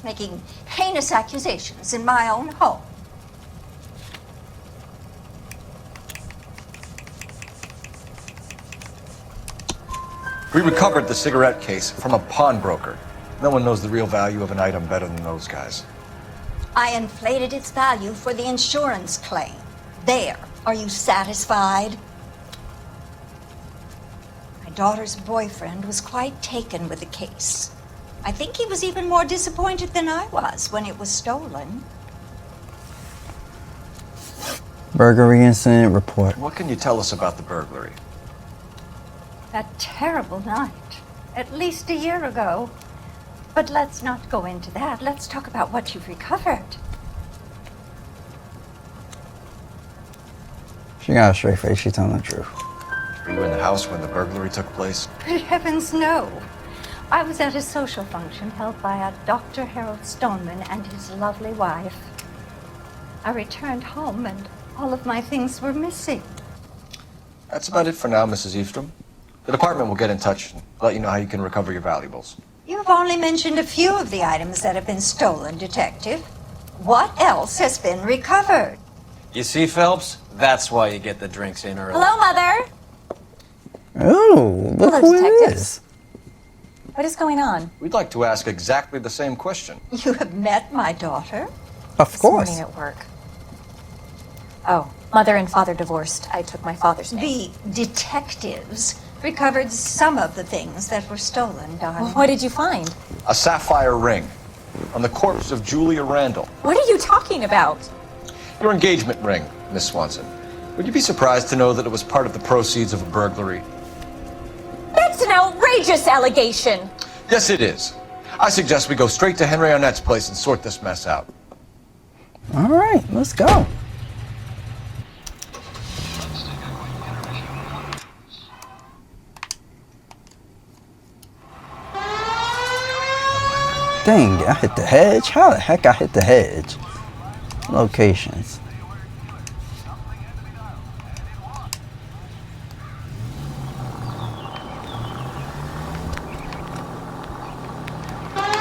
Making heinous accusations in my own home. We recovered the cigarette case from a pawnbroker. No one knows the real value of an item better than those guys. I inflated its value for the insurance claim. There. Are you satisfied? My daughter's boyfriend was quite taken with the case. I think he was even more disappointed than I was when it was stolen. Burglary incident report. What can you tell us about the burglary? That terrible night. At least a year ago. But let's not go into that. Let's talk about what you've recovered. She got a straight face. She's telling the truth. Were you in the house when the burglary took place? Good heavens, no. I was at a social function held by a Dr. Harold Stoneman and his lovely wife. I returned home and all of my things were missing. That's about it for now, Mrs. Eavestrom. The department will get in touch and let you know how you can recover your valuables. You've only mentioned a few of the items that have been stolen, Detective. What else has been recovered? You see, Phelps? That's why you get the drinks in early. Hello, Mother. Oh, look Hello, who it detectives. is. What is going on? We'd like to ask exactly the same question. You have met my daughter? Of This course. morning at work. Oh, mother and father divorced. I took my father's name. The detectives recovered some of the things that were stolen, darling. Well, what did you find? A sapphire ring on the corpse of Julia Randall. What are you talking about? Your engagement ring, Miss Swanson. Would you be surprised to know that it was part of the proceeds of a burglary? That's an outrageous allegation. Yes, it is. I suggest we go straight to Henry Arnett's place and sort this mess out. All right, let's go. Dang, I hit the hedge? How the heck I hit the hedge? Locations.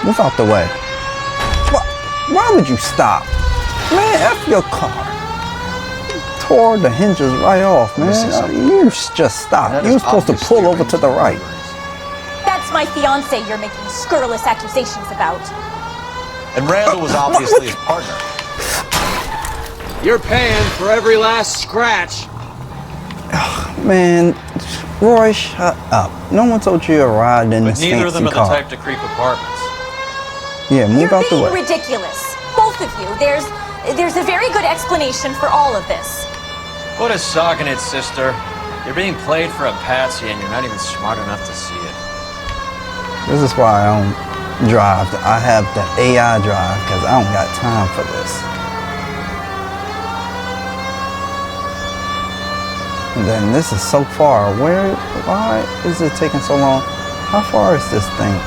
Move out the way. Why would you stop? Man, F your car. Tore the hinges right off, man. You just stop. You were supposed to pull over to the right. That's my fiance you're making scurrilous accusations about. And Randall was obviously his partner. You're paying for every last scratch. Man, Roy, shut up. No one told you to ride in this But neither of them are fancy the car. type to creep apartments. Yeah, move out the Being way. ridiculous. Both of you. There's a very good explanation for all of this. Put a sock in it, sister. You're being played for a patsy and you're not even smart enough to see it. This is why I don't drive. I have the AI drive because I don't got time for this. And then this is so far. Why is it taking so long? How far is this thing?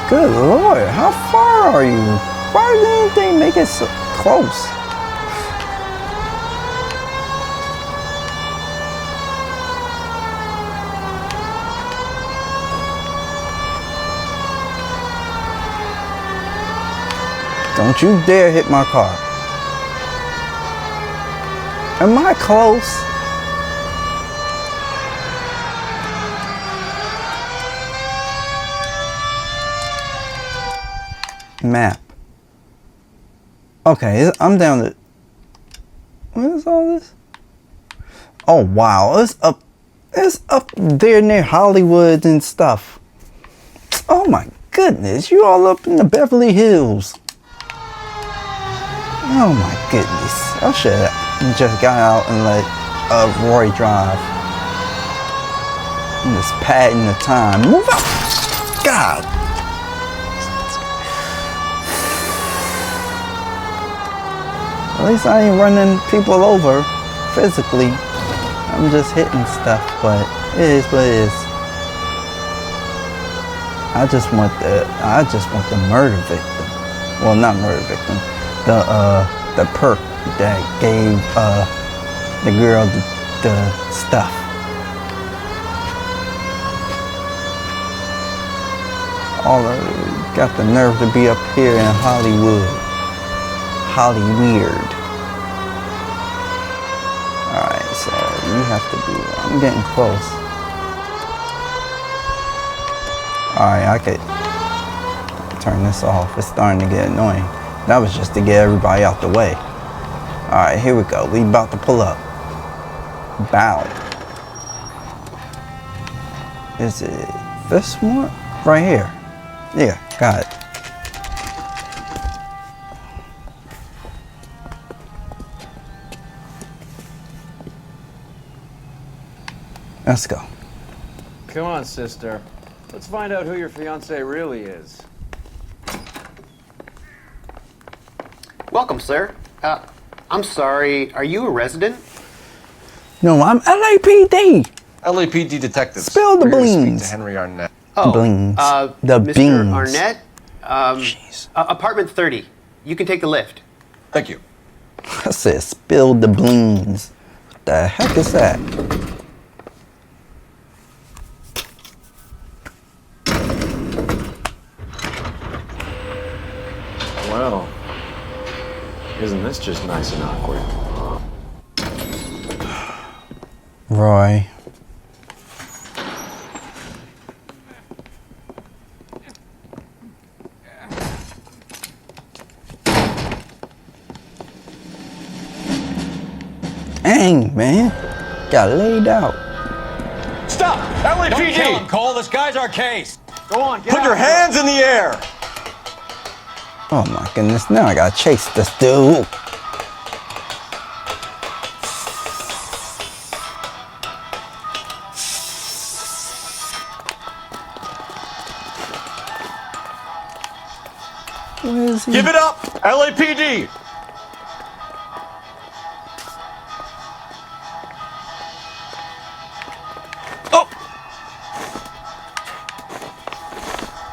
Good Lord, how far are you? Why didn't they make it so close? Don't you dare hit my car. Am I close? Map. Okay, I'm down to... What is all this? Oh wow, it's up there near Hollywood and stuff. Oh my goodness, you all up in the Beverly Hills. Oh my goodness, I should have just got out and let Roy drive. I'm just padding the time. Move up! God! At least I ain't running people over physically. I'm just hitting stuff, but it is what it is. I just want the murder victim. Well, not murder victim. The perk that gave the girl the stuff. Got the nerve to be up here in Hollywood. Hollyweird. Alright, so you have to be... I'm getting close. Alright, I could turn this off. It's starting to get annoying. That was just to get everybody out the way. Alright, here we go. We about to pull up. Bow. Is it this one? Right here. Yeah, got it. Let's go. Come on, sister. Let's find out who your fiance really is. Welcome, sir. I'm sorry, are you a resident? No, I'm LAPD. LAPD detectives. Spill the We're here to speak beans. to Henry Arnett. Oh, Beans. The Mr. beans. Arnett? Apartment 30. You can take the lift. Thank you. I said spill the beans. What the heck is that? Well, isn't this just nice and awkward? Roy. Dang, man. Got laid out. Stop! LAPD! Don't kill him, Cole. This guy's our case. Go on, Put your hands in the air! Oh my goodness, now I gotta chase this dude. Where is he? Give it up! LAPD!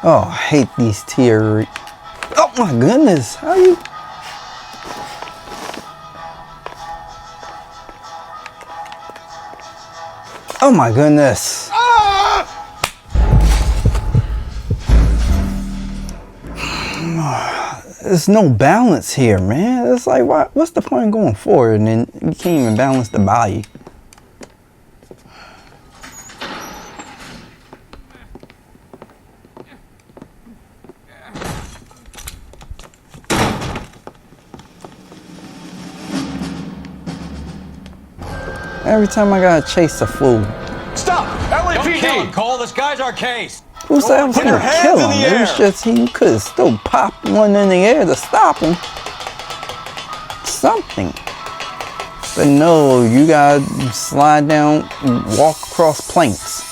Oh, I hate these tier. Oh my goodness, how you? Oh my goodness. There's no balance here, man. It's like, what's the point of going forward and then you can't even balance the body? Every time I gotta chase a fool. Stop! LAPD! Don't kill him, Cole. This guy's our case. Who said I was gonna kill him? It was just he could have still popped one in the air to stop him. something. But no, you gotta slide down, walk across planks.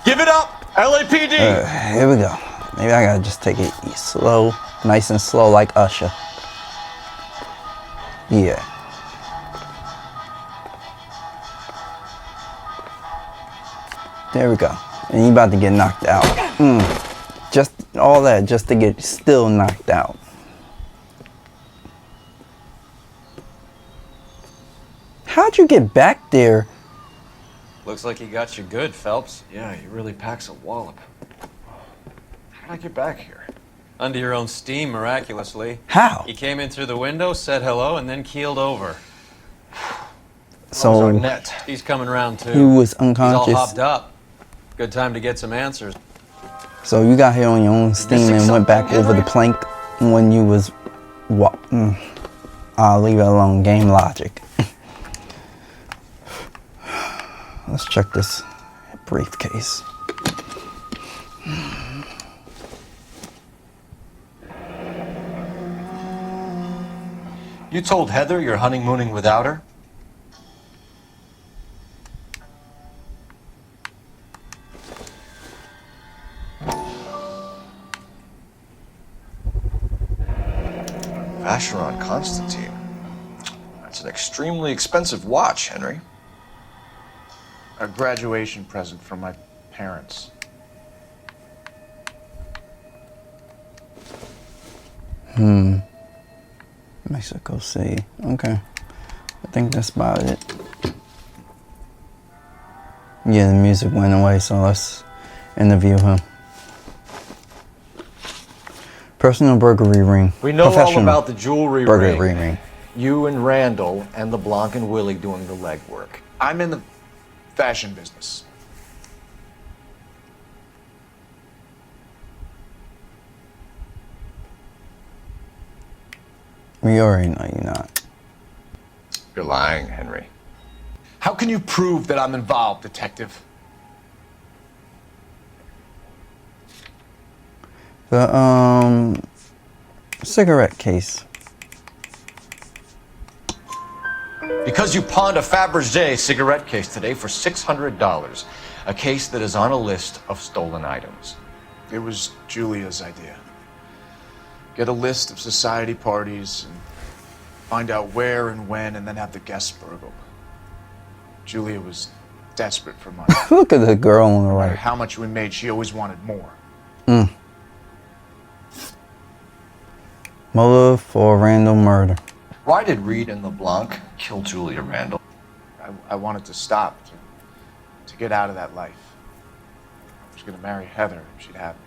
Give it up, LAPD! Here we go. Maybe I gotta just take it slow, nice and slow like Usher. Yeah. There we go. And you about to get knocked out. Just all that just to get still knocked out. How'd you get back there? Looks like he got you good, Phelps. Yeah, he really packs a wallop. How did I get back here? Under your own steam, miraculously. How? He came in through the window, said hello, and then keeled over. So He's coming around too. he was unconscious. He's all hopped up. Good time to get some answers. So you got here on your own steam and went back over the plank when you was what? I'll leave it alone. Game logic. Let's check this briefcase. You told Heather you're honeymooning without her? Vacheron Constantine. That's an extremely expensive watch, Henry. A graduation present from my parents. Mexico City. Okay. I think that's about it. Yeah, the music went away, so let's interview him. Personal burglary ring. We know all Professional about the jewelry burglary ring. You and Randall and LeBlanc and Willie doing the legwork. I'm in the fashion business. We already know you're not. You're lying, Henry. How can you prove that I'm involved, detective? The cigarette case. Because you pawned a Fabergé cigarette case today for $600. A case that is on a list of stolen items. It was Julia's idea. Get a list of society parties and find out where and when and then have the guests burgled. Julia was desperate for money. Look at the girl on the No matter right. how much we made, she always wanted more. Motive for random murder. Why did Reed and LeBlanc kill Julia Randall? I wanted to stop, to get out of that life. I was going to marry Heather if she'd have me.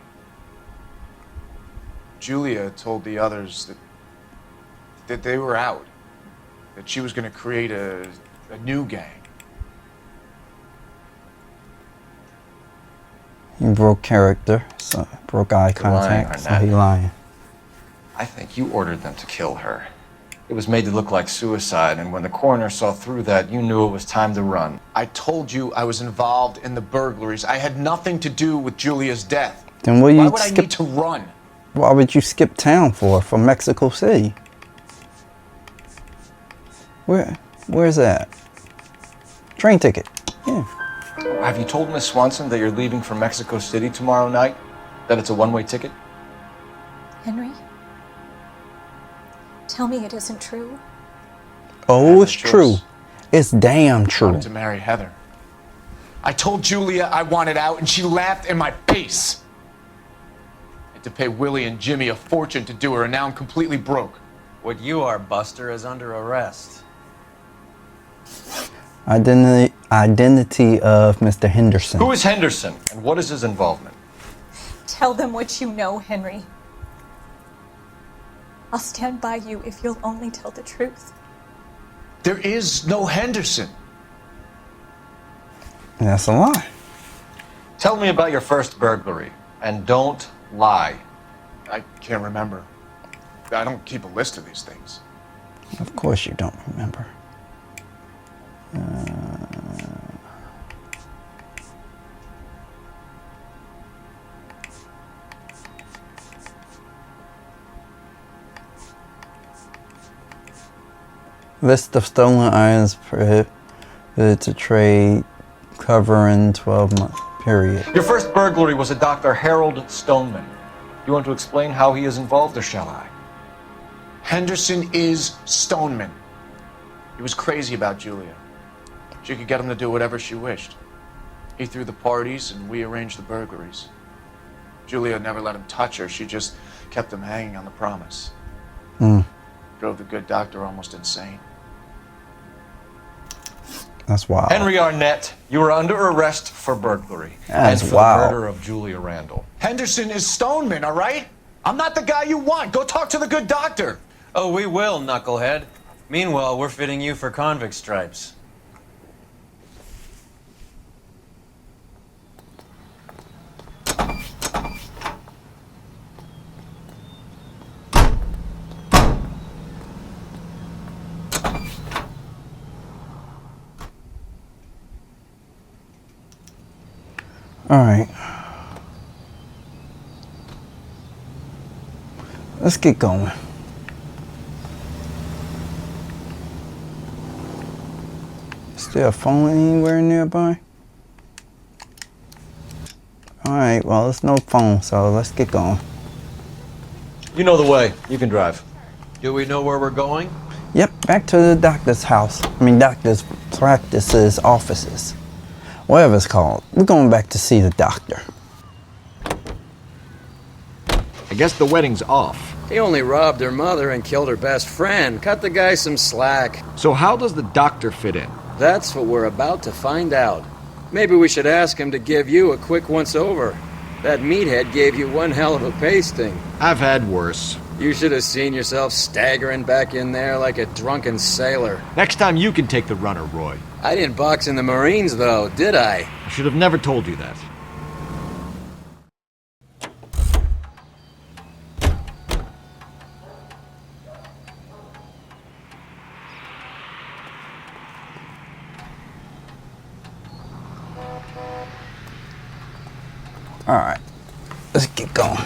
Julia told the others that they were out, that she was going to create a new gang. He broke character, so broke eye contact, so he lying. I think you ordered them to kill her. It was made to look like suicide, and when the coroner saw through that, you knew it was time to run. I told you I was involved in the burglaries. I had nothing to do with Julia's death. Then what Why you would I need to run? Why would you skip town for Mexico City? Where's that? Train ticket. Yeah. Have you told Miss Swanson that you're leaving for Mexico City tomorrow night? That it's a one-way ticket? Henry? Tell me it isn't true. Oh, it's true. It's damn I true. wanted to marry Heather. I told Julia I wanted out, and she laughed in my face. I had to pay Willie and Jimmy a fortune to do her, and now I'm completely broke. What you are, Buster, is under arrest. Identity of Mr. Henderson. Who is Henderson, and what is his involvement? Tell them what you know, Henry. I'll stand by you if you'll only tell the truth. There is no Henderson. That's a lie. Tell me about your first burglary, and don't lie. I can't remember. I don't keep a list of these things. Of course you don't remember. List of stolen items prohibited to trade covering 12-month period. Your first burglary was a Dr. Harold Stoneman. You want to explain how he is involved, or shall I? Henderson is Stoneman. He was crazy about Julia. She could get him to do whatever she wished. He threw the parties and we arranged the burglaries. Julia never let him touch her. She just kept him hanging on the promise. Drove the good doctor almost insane. That's wild. Henry Arnett, you are under arrest for burglary. That's and for wild. the murder of Julia Randall. Henderson is Stoneman, all right? I'm not the guy you want. Go talk to the good doctor. Oh, we will, knucklehead. Meanwhile, we're fitting you for convict stripes. Alright. Let's get going. Is there a phone anywhere nearby? Alright, well, there's no phone, so let's get going. You know the way. You can drive. Do we know where we're going? Yep, back to the doctor's house. Doctor's practices, offices. Whatever it's called. We're going back to see the doctor. I guess the wedding's off. He only robbed her mother and killed her best friend. Cut the guy some slack. So how does the doctor fit in? That's what we're about to find out. Maybe we should ask him to give you a quick once-over. That meathead gave you one hell of a pasting. I've had worse. You should have seen yourself staggering back in there like a drunken sailor. Next time you can take the runner, Roy. I didn't box in the Marines, though, did I? I should have never told you that. Alright, let's get going.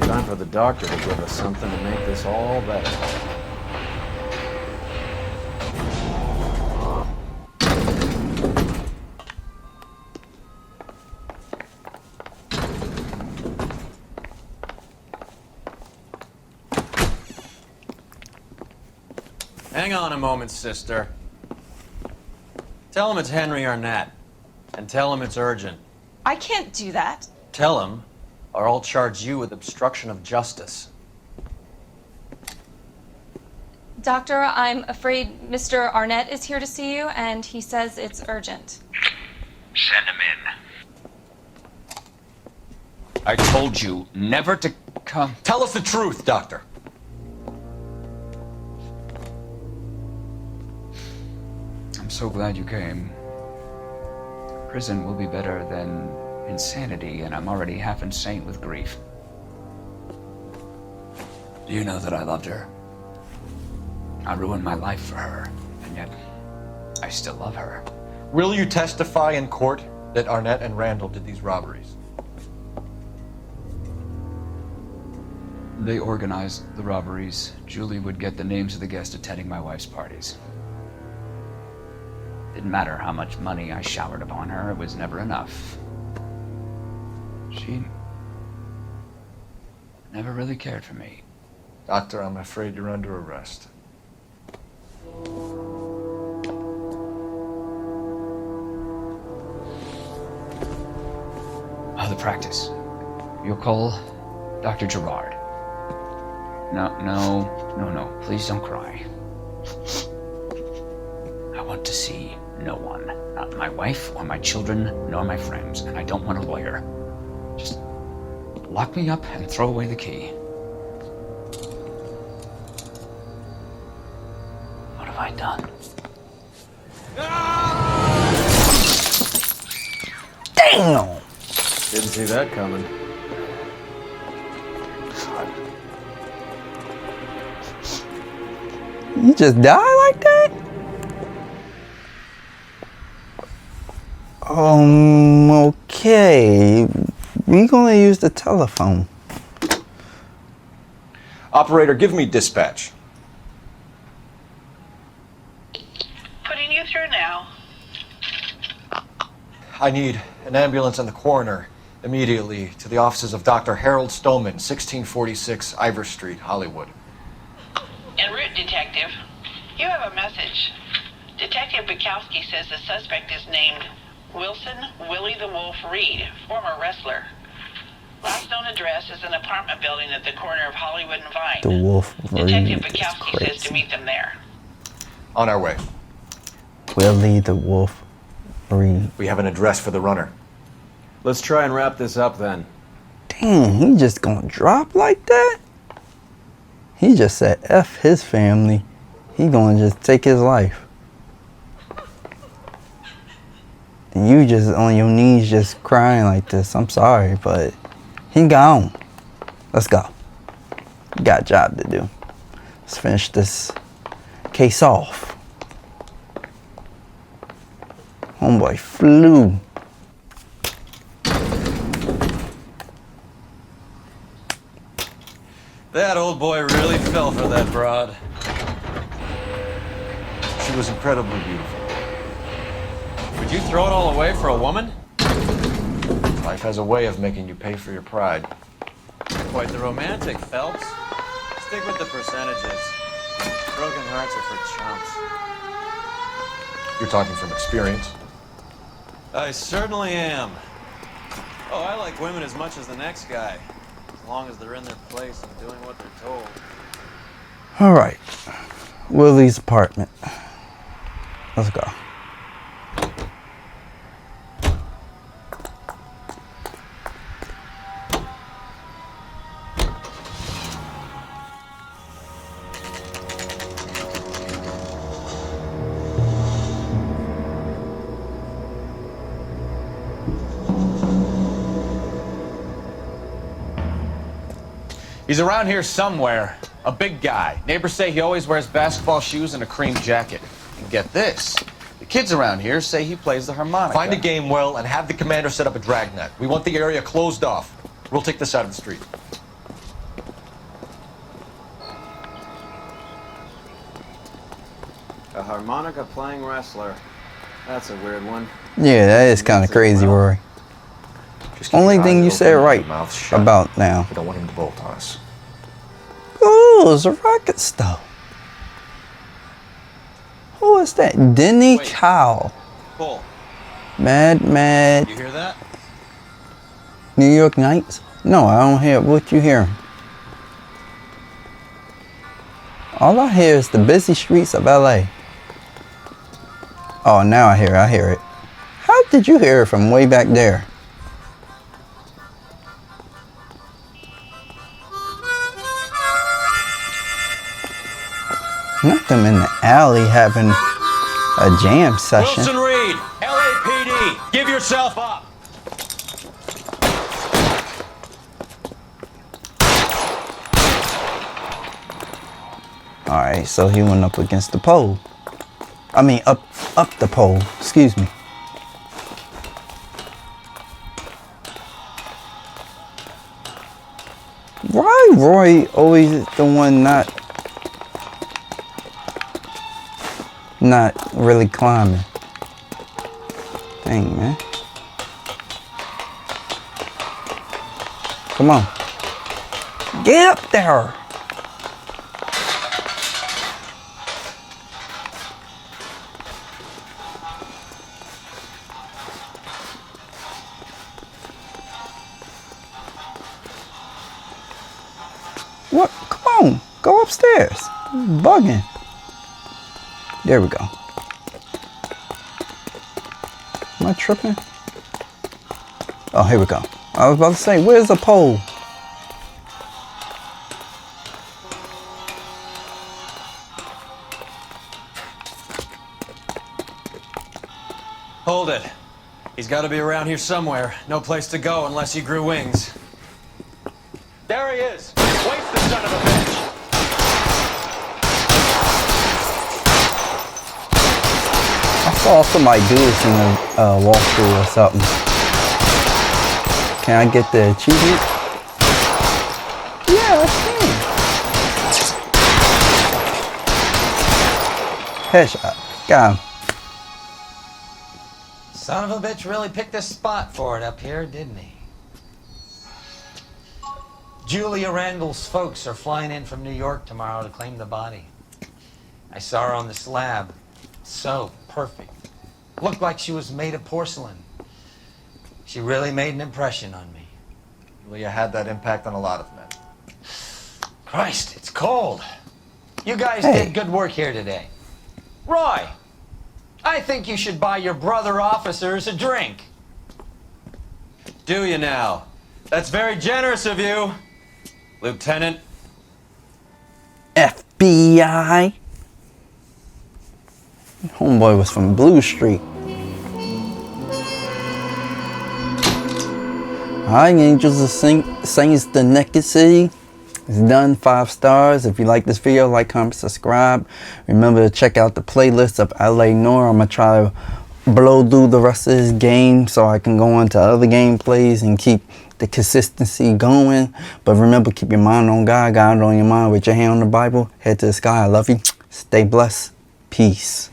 Time for the doctor to give us something to make this all better. Hang on a moment, sister. Tell him it's Henry Arnett. And tell him it's urgent. I can't do that. Tell him, or I'll charge you with obstruction of justice. Doctor, I'm afraid Mr. Arnett is here to see you, and he says it's urgent. Send him in. I told you never to come. Tell us the truth, Doctor. I'm so glad you came. Prison will be better than insanity, and I'm already half insane with grief. Do you know that I loved her? I ruined my life for her, and yet I still love her. Will you testify in court that Arnett and Randall did these robberies? They organized the robberies. Julie would get the names of the guests attending my wife's parties. Didn't matter how much money I showered upon her, it was never enough. She never really cared for me. Doctor, I'm afraid you're under arrest. The practice. You'll call Dr. Gerard. No. Please don't cry. I want to see no one. Not my wife or my children, nor my friends. And I don't want a lawyer. Just lock me up and throw away the key. What have I done? Damn! Didn't see that coming. You just die like that? Okay. We gonna use the telephone. Operator, give me dispatch. Putting you through now. I need an ambulance and the coroner immediately to the offices of Dr. Harold Stoneman, 1646 Ivor Street, Hollywood. En route, Detective. You have a message. Detective Bukowski says the suspect is named Wilson Willie the Wolf Reed, former wrestler. Last known address is an apartment building at the corner of Hollywood and Vine. The Wolf Detective Reed is Bukowski says to meet them there. On our way. Willie the Wolf Reed. We have an address for the runner. Let's try and wrap this up then. Damn, he just gonna drop like that? He just said F his family. He gonna just take his life. And you just on your knees just crying like this. I'm sorry, but he gone. Let's go. We got a job to do. Let's finish this case off. Homeboy flew. That old boy really fell for that broad. She was incredibly beautiful. Would you throw it all away for a woman? Life has a way of making you pay for your pride. Quite the romantic, Phelps. Stick with the percentages. Broken hearts are for chumps. You're talking from experience. I certainly am. Oh, I like women as much as the next guy. As long as they're in their place and doing what they're told. All right. Willie's apartment. Let's go. He's around here somewhere. A big guy. Neighbors say he always wears basketball shoes and a cream jacket. And get this. The kids around here say he plays the harmonica. Find a game well and have the commander set up a dragnet. We want the area closed off. We'll take this side of the street. A harmonica playing wrestler. That's a weird one. Yeah, that is kind of crazy, Rory. Only thing you said right about now. We don't want him to bolt on us. Ooh, it's a rocket stove. Who is that? Denny Cow. Pull. Mad. You hear that? New York Knights? No, I don't hear what you hear. All I hear is the busy streets of LA. Oh, now I hear it. How did you hear it from way back there? Not them in the alley having a jam session. Wilson Reed, LAPD, give yourself up. Alright, so he went up against the pole. I mean, up the pole, excuse me. Why Roy always the one not really climbing? Dang, man. Come on. Get up there. What? Come on. Go upstairs. Bugging. There we go. Am I tripping? Oh, here we go. I was about to say, where's the pole? Hold it. He's got to be around here somewhere. No place to go unless he grew wings. There he is. Waste the son of a bitch. I saw saw somebody do this in a walkthrough or something. Can I get the achievement? Yeah, I can. Headshot. Got him. Son of a bitch really picked a spot for it up here, didn't he? Julia Randall's folks are flying in from New York tomorrow to claim the body. I saw her on the slab. So perfect. Looked like she was made of porcelain. She really made an impression on me. Julia had that impact on a lot of men. Christ, it's cold. You guys did good work here today. Roy, I think you should buy your brother officers a drink. Do you now? That's very generous of you, Lieutenant. FBI. Homeboy was from Blue Street. Alright, Angels of Saints, the Naked City. It's done. 5 stars. If you like this video, like, comment, subscribe. Remember to check out the playlist of Noire. I'm going to try to blow through the rest of this game so I can go on to other gameplays and keep the consistency going. But remember, keep your mind on God, God on your mind, with your hand on the Bible. Head to the sky. I love you. Stay blessed. Peace.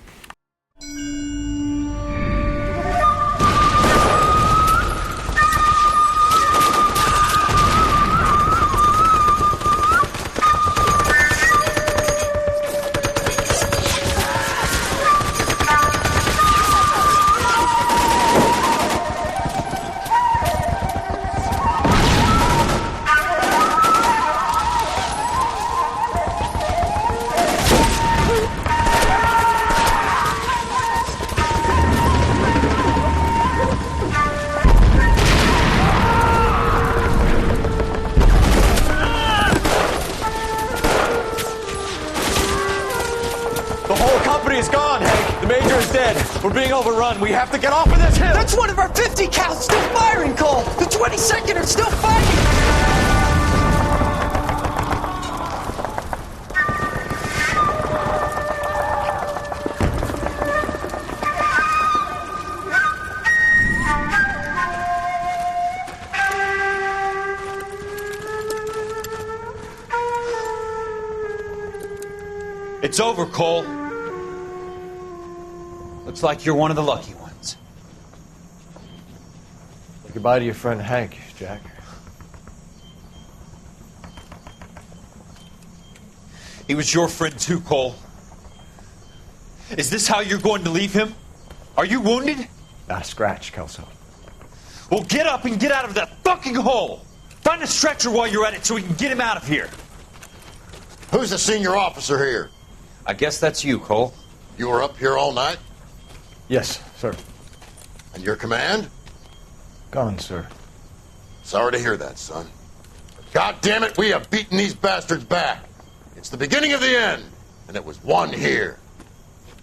We're being overrun. We have to get off of this hill. That's one of our 50 cows still firing, Cole. The 22nd are still fighting. It's over, Cole. Looks like you're one of the lucky ones. Say goodbye to your friend Hank, Jack. He was your friend too, Cole. Is this how you're going to leave him? Are you wounded? Not a scratch, Kelso. Well, get up and get out of that fucking hole! Find a stretcher while you're at it so we can get him out of here. Who's the senior officer here? I guess that's you, Cole. You were up here all night? Yes, sir. And your command? Gone, sir. Sorry to hear that, son. God damn it, we have beaten these bastards back. It's the beginning of the end, and it was one here.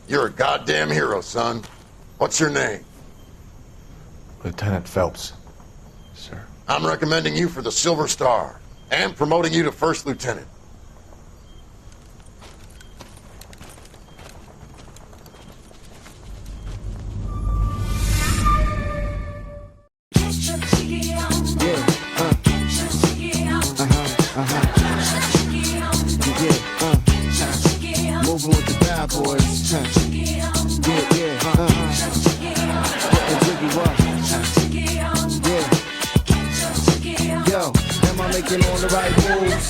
You're a goddamn hero, son. What's your name? Lieutenant Phelps, sir. I'm recommending you for the Silver Star, and promoting you to First Lieutenant. Moving with the bad boys. Yo, am I making all the right moves?